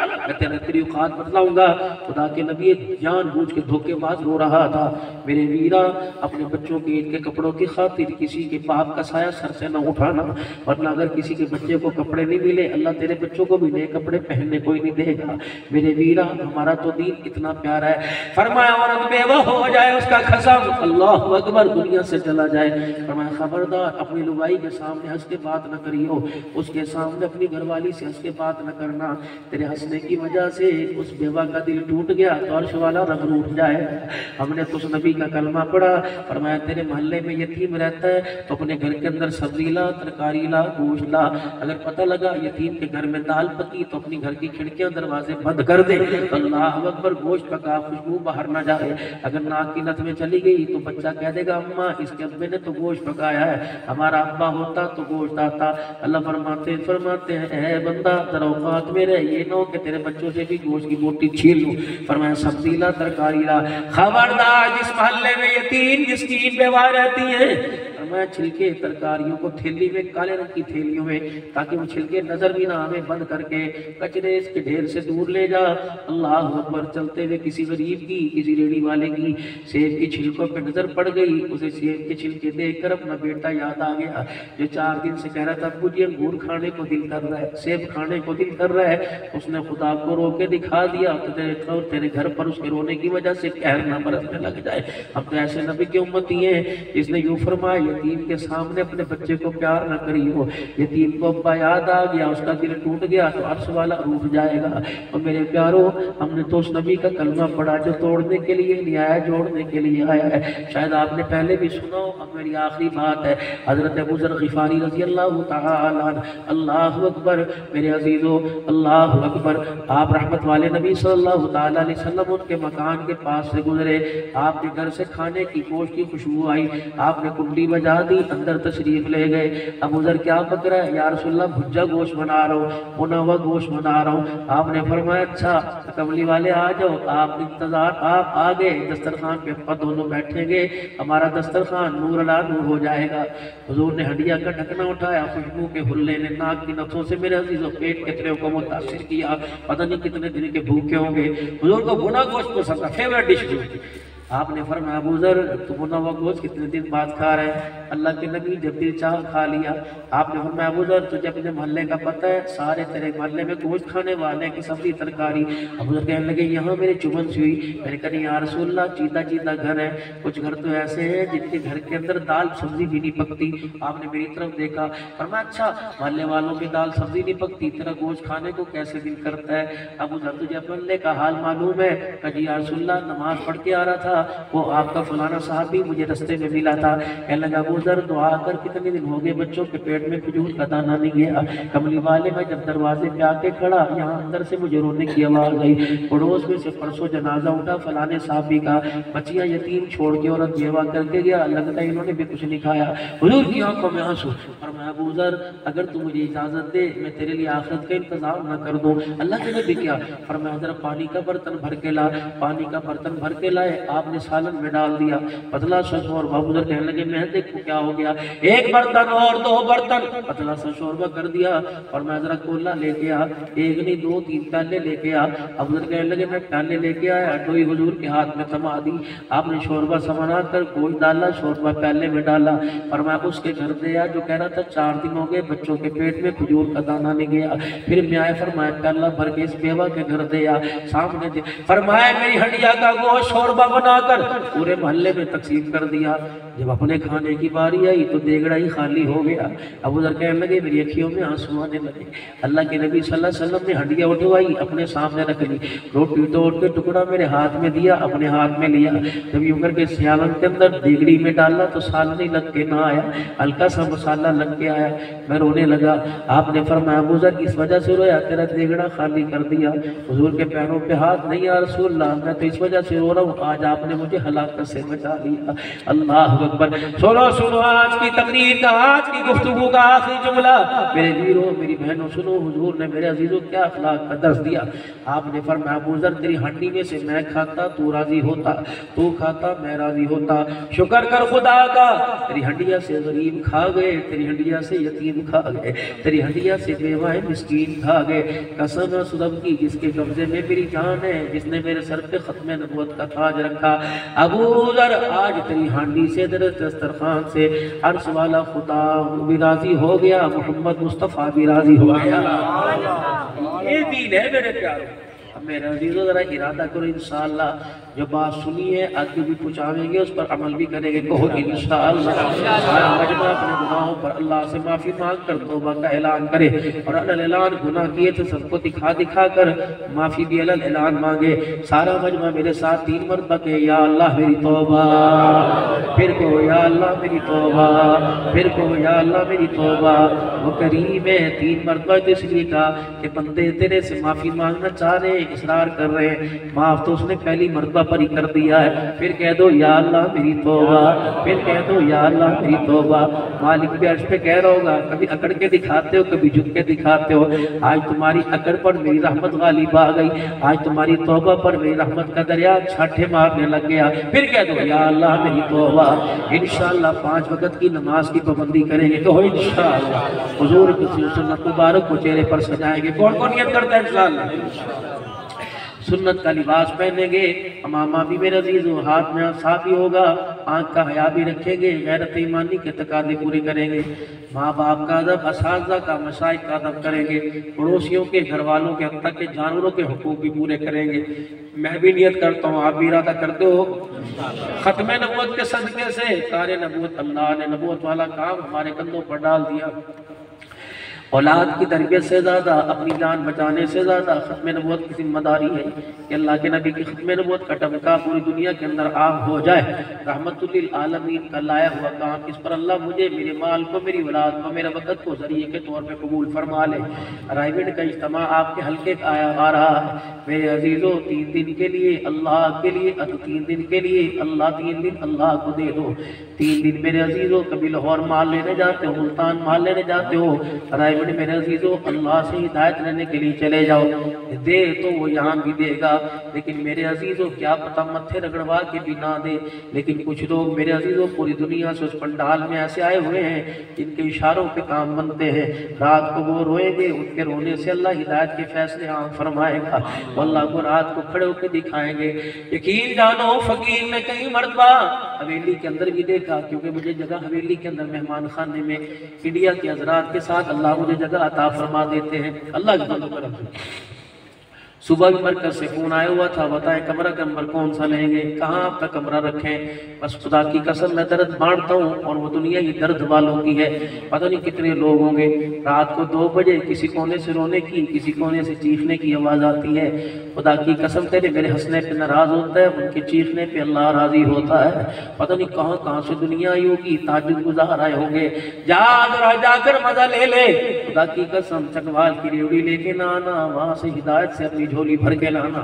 میں تیری اوقات بتلاؤں گا۔ خدا کے نبی جان بوجھ کے دھوکے باز رو رہا تھا۔ میرے ویرا اپنے بچوں کے عید کے کپڑوں کی خاطر کسی کے باپ کا سایہ سر سے نہ اٹھانا، ورنہ اگر کسی کے بچے کو کپڑے نہیں ملے اللہ تیرے بچوں کو بھی نئے کپڑے پہننے کوئی نہیں دے گا۔ میرے ویرا ہمارا تو دین اتنا پیارا ہے، فرمایا عورت بیوہ ہو جائے اس کا قسم اللہ اکبر دنیا سے چلا جائے، فرمایا خبردار اپنی لوائی کے سامنے ہنس کے بات نہ کریو، اس کے سامنے اپنی گھر والی سے ہنس کے بات نہ کرنا، تیرے ہنسنے کی وجہ سے اس بیوہ کا دل ٹوٹ گیا تو عرش والا رب روٹ جائے۔ ہم نے تو اس نبی کا کلمہ پڑھا، فرمایا تیرے محلے میں یتیم رہتا ہے تو اپنے گھر کے اندر سبزی لا، ترکاری لا، گوشت لا، اگر پتہ لگا یتیم کے گھر میں دال پکی تو اپنی گھر کی کھڑکیاں دروازے بند کر دے، اللہ اکبر گوشت پکا خوشبو باہر نہ جائے، اگر ناک کی نت میں چلی گئی تو بچہ کہہ دے گا اماں اس کے ابے نے تو گوشت پکایا ہے، ہمارا ابا ہوتا تو گوشت آتا۔ اللہ فرماتے ہیں اے بندہ در اوقات میں رہ، یہ نہ ہو کہ تیرے بچوں سے بھی گوشت کی بوٹی چھین لوں، فرمایا سبزی لا، ترکاری لا۔ خبردار جس محلے میں یتیم مسکین بیوہ رہتی ہیں، فرمایا چھلکے ترکاریوں کو تھیلی میں کالے رنگ کی تھیلیوں میں تاکہ وہ چھلکے نظر بھی نہ آوے بند کر کے کچرے اس کے ڈھیر سے دور لے جا۔ اللہ اکبر چلتے ہوئے کسی غریب کی کسی ریڑھی والے کی سیب کی چھلکوں پہ نظر پڑ گئی، اسے سیب کے چھلکے دیکھ کر اپنا بیٹا یاد آ گیا جو 4 دن سے کہہ رہا تھا مجھے انگور کھانے کو دل کر رہا ہے، سیب کھانے کو دل کر رہا ہے، اس نے خدا کو رو کے دکھا دیا تو تیرے گھر پر اس کے رونے کی وجہ سے قہر نہ برسنے لگ جائے۔ اب تو ایسے نبی کی امتی ہیں جس نے یوں فرمایا یتیم کے سامنے اپنے بچے کو پیار نہ کریو، یتیم کو ابا یاد آ گیا اس کا دل ٹوٹ گیا تو عرش والا روٹ جائے گا۔ اور میرے پیارو ہم نے تو اس نبی کا کلمہ پڑھا جو توڑنے کے لیے نہیں آیا جوڑنے کے لیے آیا ہے، شاید آپ نے پہلے بھی سنا ہو۔ اب میری آخری بات ہے، حضرت ابو ذر غفاری رضی اللہ تعالی عنہ، اللہ اکبر میرے عزیزو اللہ اکبر، آپ رحمت والے نبی صلی اللہ تعالی علیہ وسلم ان کے مکان کے پاس سے گزرے، آپ کے گھر سے کھانے کی گوشت کی خوشبو آئی، آپ نے کنڈی بجائی بجا دی، اندر تشریف لے گئے۔ ابو ذر کیا پک رہا ہے؟ یا رسول اللہ بھجا گوشت بنا رہا ہوں، بنا ہوا گوشت بنا رہا ہوں۔ آپ نے فرمایا اچھا کملی والے آ جاؤ، آپ انتظار، آپ آگے دسترخوان پہ آپ دونوں بیٹھیں گے، ہمارا دسترخوان نور علا نور ہو جائے گا۔ حضور نے ہڈیا کا ڈھکنا اٹھایا، خوشبو کے حلے نے ناک کی نفسوں سے میرے عزیزوں پیٹ کتنے کو متاثر کیا، پتہ نہیں کتنے دن کے بھوکے ہوں گے۔ حضور کو بنا گوشت پسند تھا، فیورٹ ڈش تھی۔ آپ نے فرمایا ابو ذر تو بنا ہوا گوشت کتنے دن بعد کھا رہے ہیں؟ اللہ کے نبی جب دل چاہ کھا لیا۔ آپ نے فرمایا ابو ذر تجھے اپنے محلے کا پتہ ہے، سارے تیرے محلے میں گوشت کھانے والے کی سبزی ترکاری۔ ابو ذر کہنے لگے یہاں میرے چمن سی ہوئی۔ میں نے کہا یا رسول اللہ چیدہ چیدہ گھر ہے، کچھ گھر تو ایسے ہیں جن کے گھر کے اندر دال سبزی بھی نہیں پکتی۔ آپ نے میری طرف دیکھا، فرمایا اچھا محلے والوں کی دال سبزی نہیں پکتی، تیرا گوشت کھانے کو کیسے دل کرتا ہے؟ ابو ذر تجھے محلے کا حال معلوم ہے؟ کہا جی یا رسول اللہ نماز پڑھ کے آ رہا تھا، وہ آپ کا فلانا صاحب بھی مجھے رستے میں ملا تھا۔ کہنے لگا ابو ذر دعا کر کتنے دن ہو گئے بچوں کے پیٹ میں کھجور کا دانہ نہیں گیا۔ کملی والے میں جب دروازے پہ آ کے کھڑا، یہاں اندر سے مجھے رونے کی آواز آئی، پڑوس میں سے پرسوں جنازہ اٹھا فلانے صاحب بھی کا، بچیاں یتیم چھوڑ کے عورت بیوہ کر کے گیا، لگتا ہے انہوں نے بھی کچھ نہیں کھایا۔ حضور کی آنکھوں میں آنسو۔ فرمایا ابو ذر اگر تو مجھے اجازت دے میں تیرے لیے آخرت کا انتظام نہ کر دوں۔ اللہ کے نبی کیا؟ فرمایا ذرا پانی کا برتن بھر کے لا۔ پانی کا برتن بھر کے لائے، آپ نے سالن میں ڈال دیا، پتلا سا شوربہ۔ ابو ذر کہنے لگے میں دیکھوں کیا ہو گیا، ایک برتن اور دو برتن، پتلا سا شوربہ کر دیا۔ اور میں ذرا کولا لے کے آ، ایک نہیں دو تین پیالے لے کے آ۔ ابو ذر کہنے لگے میں پیالے لے کے آیا، ڈوئی حضور کے ہاتھ میں تھما دی۔ آپ نے شوربہ سمنا کر گوشت ڈالا، شوربہ پیالے میں ڈالا۔ فرمایا اس کے گھر دیا جو کہہ رہا تھا 4 دن ہو گئے بچوں کے پیٹ میں کھجور کا دانہ نہیں گیا۔ پھر میں آئے، فرمایا پیالہ بھر کے اس بیوہ کے گھر دیا، سامنے دے۔ فرمایا میری ہڈیا کا گوشت شوربہ بنا کر پورے محلے میں تقسیم کر دیا۔ جب اپنے کھانے کی باری آئی تو دیگڑا ہی خالی ہو گیا۔ ابو ذر کہنے لگے میری اکھیوں میں آنسو آنے لگے۔ اللہ کے نبی صلی اللہ علیہ وسلم نے ہڈیاں اٹھوائی، اپنے سامنے رکھ لی، روٹی توڑ کے ٹکڑا میرے ہاتھ میں دیا، اپنے ہاتھ میں لیا۔ جب یوں کر کے سیالن کے اندر دیگڑی میں ڈالا تو سالن ہی لگ کے نہ آیا، ہلکا سا مسالہ لگ کے آیا۔ میں رونے لگا۔ آپ نے فرمایا ابو ذر کس وجہ سے رویا؟ تیرا دیگڑا خالی کر دیا۔ حضور کے پیروں پہ ہاتھ نہیں یا رسول اللہ، میں تو اس وجہ سے رو رہا ہوں، آج آپ نے مجھے ہلاکت سے بچا لیا۔ اللہ اکبر۔ سنو آج کی تقریر کا، آج کی گفتگو کا آخری جملہ، میرے ویروں میری بہنوں سنو، حضور نے میرے عزیزوں کیا اخلاق کا درس دیا۔ آپ نے فرمایا ابو ذر تیری ہڈی میں سے میں کھاتا تو راضی ہوتا، تو کھاتا میں راضی ہوتا، شکر کر خدا کا، تیری ہڈیا سے غریب کھا گئے، تیری ہڈیا سے یتیم کھا گئے، تیری ہڈیا سے بیوہ مسکین کھا گئے۔ قسم سدم کی جس کے قبضے میں میری جان ہے، جس نے میرے سر پہ ختم نبوت کا تاج رکھا، ابو ذر آج تیری ہانڈی سے دسترخوان سے عرش والا خدا بھی راضی ہو گیا، محمد مصطفیٰ بھی راضی ہو گیا۔ یہ دین ہے میرے پیاروں۔ اب میرے عزیزوں ذرا ارادہ کرو انشاءاللہ جو بات سنی ہے آگے بھی پہنچاویں گے، اس پر عمل بھی کریں گے، کہو انشاءاللہ۔ سارا مجمع اپنے گناہوں پر اللہ سے معافی مانگ کر توبہ کا اعلان کرے، اور اعلان گناہ کیے تھے سب کو دکھا کر معافی بھی اعلان مانگے۔ سارا مجمع میرے ساتھ 3 مرتبہ کہ یا اللہ میری توبہ، پھر کہو یا اللہ میری توبہ، پھر کہو یا اللہ میری توبہ۔ وہ کریم ہے 3 مرتبہ تو اس لیے کہا کہ بندے تیرے سے معافی مانگنا چاہ رہے ہیں، اصرار کر رہے ہیں، معاف تو اس نے پہلی مرتبہ پر ہی کر دیا ہے۔ پھر کہہ دو یا اللہ میری توبہ، پھر کہہ دو یا اللہ میری توبہ۔ مالک بھی عرش پہ کہہ رہا ہوگا، کبھی اکڑ کے دکھاتے ہو کبھی جھک کے دکھاتے ہو، آج تمہاری اکڑ پر میری رحمت غالب آ گئی، آج تمہاری توبہ پر میری رحمت کا دریا چھاٹے مارنے لگ گیا۔ پھر کہہ دو یا اللہ میری توبہ۔ انشاءاللہ 5 وقت کی نماز کی پابندی کریں گے، کہو انشاءاللہ۔ حضور کی سنت مبارک کو چہرے پر سجائیں گے، کون کون نیت کرتا ہے انشاءاللہ؟ سنت کا لباس پہنیں گے، امامہ بھی میرے عزیزوں، ہاتھ میں صاف بھی ہوگا، آنکھ کا حیا بھی رکھیں گے، غیرت ایمانی کے تقاضے پورے کریں گے، ماں باپ کا ادب، اساتذہ کا، مشائخ کا ادب کریں گے، پڑوسیوں کے، گھر والوں کے، حتیٰ کہ جانوروں کے حقوق بھی پورے کریں گے۔ میں بھی نیت کرتا ہوں، آپ بھی ارادہ کرتے ہو؟ ختم نبوت کے صدقے سے تارے نبوت، اللہ نے نبوت والا کام ہمارے کندھوں پر ڈال دیا، اولاد کی تربیت سے زیادہ، اپنی جان بچانے سے زیادہ ختم نبوت کی ذمہ داری ہے کہ اللہ کے نبی کی ختم نبوت کا ٹمکا پوری دنیا کے اندر عام ہو جائے۔ رحمت للعالمین کا لایا ہوا کام، اس پر اللہ مجھے، میرے مال کو، میری اولاد کو، میرے وقت کو ذریعے کے طور پہ قبول فرما لے۔ رائیوڈ کا اجتماع آپ کے حلقے کا آ رہا ہے میرے عزیزوں، 3 دن کے لیے اللہ کے لیے، 3 دن کے لیے اللہ، 3 دن اللہ کو دے دو۔ 3 دن میرے عزیزوں، کبھی لاہور مال لینے جاتے ہو، ملتان مال لینے جاتے ہو، رائیوڈ میرے عزیزوں اللہ سے ہدایت لینے کے لیے چلے جاؤ، دے تو وہ یہاں بھی دے گا، لیکن میرے عزیزوں کیا پتہ متھے رگڑوا کے بھی نہ دے۔ لیکن کچھ لوگ میرے عزیزوں پوری دنیا سے اس پنڈال میں ایسے آئے ہوئے ہیں جن کے اشاروں پہ کام بنتے ہیں، رات کو وہ روئیں گے، ان کے رونے سے اللہ ہدایت کے فیصلے عام فرمائے گا، واللہ کو رات کو کھڑے ہو کے دکھائیں گے۔ یقین جانو فقیر نے کئی مرتبہ حویلی کے اندر بھی دیکھا، کیونکہ مجھے جگہ حویلی کے اندر مہمان خانے میں انڈیا کے حضرات کے ساتھ اللہ مجھے جگہ عطا فرما دیتے ہیں، اللہ کے فضل و کرم سے۔ صبح بھی مرکز سے فون آیا ہوا تھا، بتائیں کمرہ نمبر کون سا لیں گے، کہاں آپ کا کمرہ رکھیں؟ بس خدا کی قسم میں درد بانٹتا ہوں، اور وہ دنیا ہی درد والوں کی ہے، پتہ نہیں کتنے لوگ ہوں گے۔ رات کو 2 بجے کسی کونے سے رونے کی، کسی کونے سے چیخنے کی آواز آتی ہے، خدا کی قسم تیرے میرے ہنسنے پہ ناراض ہوتا ہے، ان کے چیخنے پہ اللہ راضی ہوتا ہے، پتہ نہیں کہاں کہاں سے دنیا آئی ہوگی، تہجد گزار آئے ہوں گے، جا کر مزہ لے لے، خدا کی قسم چکوال کی ریوڑی لے کے نہ آنا، وہاں سے ہدایت سے اپنی جھولی بھر کے لانا،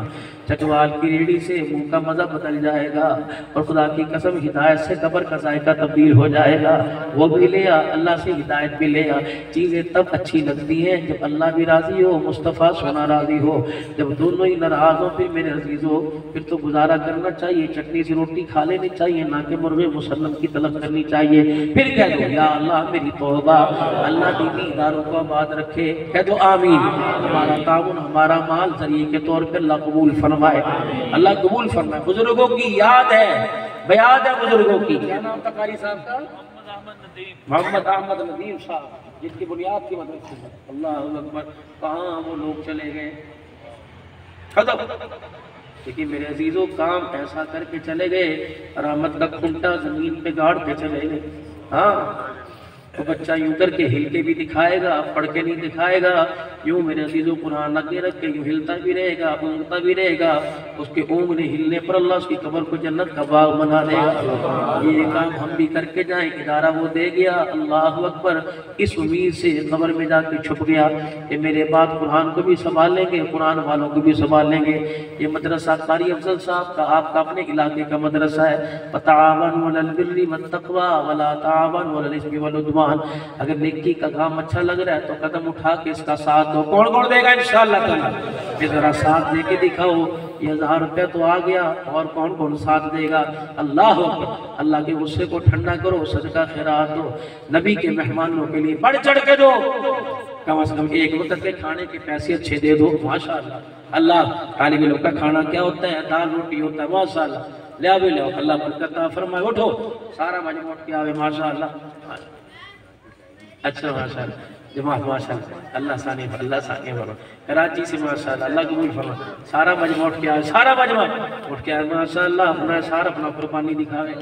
چکوال کی ریڑھی سے منہ کا مزہ بدل جائے گا، اور خدا کی قسم ہدایت سے قبر کا ذائقہ تبدیل ہو جائے گا، وہ بھی لیا اللہ سے ہدایت بھی لیا۔ چیزیں تب اچھی لگتی ہیں جب اللہ بھی راضی ہو، مصطفیٰ سونا راضی ہو، جب دونوں ہی ناراض ہو پھر میرے عزیزوں پھر تو گزارا کرنا چاہیے، چٹنی سی روٹی کھا لینی چاہیے، نہ کہ مرغ مسلم کی طلب کرنی چاہیے۔ پھر کہہ دو یا اللہ میری توبہ، اللہ دینی اداروں کو آباد رکھے، کہہ دو آمین۔ ہمارا تعاون، ہمارا مال ذریعے کے طور پہ اللہ قبول فرمائے، اللہ قبول فرمائے۔ بزرگوں کی یاد ہے، بیاد ہے بزرگوں کی، کیا نام تھا قاری صاحب کا؟ محمد احمد ندیم صاحب، جن کی بنیاد کی مدرسے ہے، اللہ اکبر، کہاں وہ لوگ چلے گئے، ختم۔ لیکن میرے عزیزوں کام ایسا کر کے چلے گئے، رحمت کا کھنٹا زمین پہ گاڑ کے چلے گئے۔ ہاں تو بچہ یوں کر کے ہل کے بھی دکھائے گا، پڑھ کے نہیں دکھائے گا، یوں میرے عزیزوں قرآن لگے رکھ کے یوں ہلتا بھی رہے گا، اونگتا بھی رہے گا، اس کے اونگنے ہلنے پر اللہ اس کی قبر کو جنت کا باغ بنا دے گا۔ یہ کام ہم بھی کر کے جائیں، ادارہ وہ دے گیا، اللہ اکبر، اس امید سے قبر میں جا کے چھپ گیا کہ میرے بعد قرآن کو بھی سنبھال لیں گے، قرآن والوں کو بھی سنبھال لیں گے۔ یہ مدرسہ قاری افضل صاحب کا آپ کا اپنے علاقے کا مدرسہ ہے، وَتَعَاوَنُوا عَلَى الْبِرِّ وَالتَّقْوَىٰ وَلَا تَعَاوَنُوا عَلَى الْإِثْمِ وَالْعُدْوَانِ۔ اگر نیکی کا کام اچھا لگ رہا ہے تو قدم اٹھا کے اس کا ساتھ دو، کون دے گا انشاءاللہ تعالیٰ؟ یہ ذرا ساتھ دے کے دکھاؤ، یہ 1000 روپے تو آ گیا، اور کون ساتھ دے گا؟ اللہ اللہ کے غصے کو ٹھنڈا کرو، صدقہ خیرات دو، نبی کے مہمانوں کے لیے بڑھ چڑھ کے دو، کم از کم ایک وقت کے کھانے کے پیسے اچھے دے دو، ماشاءاللہ۔ اللہ طالب علم کا کھانا کیا ہوتا ہے؟ دال روٹی ہوتا ہے، ماشاءاللہ، لیا بھی لیا، اللہ برکت عطا فرمائے، اٹھو سارا مجموعہ کیا ہے، ماشاءاللہ، اچھا ماشاءاللہ جماعت، ماشاءاللہ، اللہ ثانی بھر، کراچی سے ماشاءاللہ، اللہ قبول فرمائے، سارا مجموعہ اٹھ کے آئے، سارا مجموعہ اٹھ کے آئے، ماشاءاللہ، اپنا سارا اپنا قربانی دکھاوے۔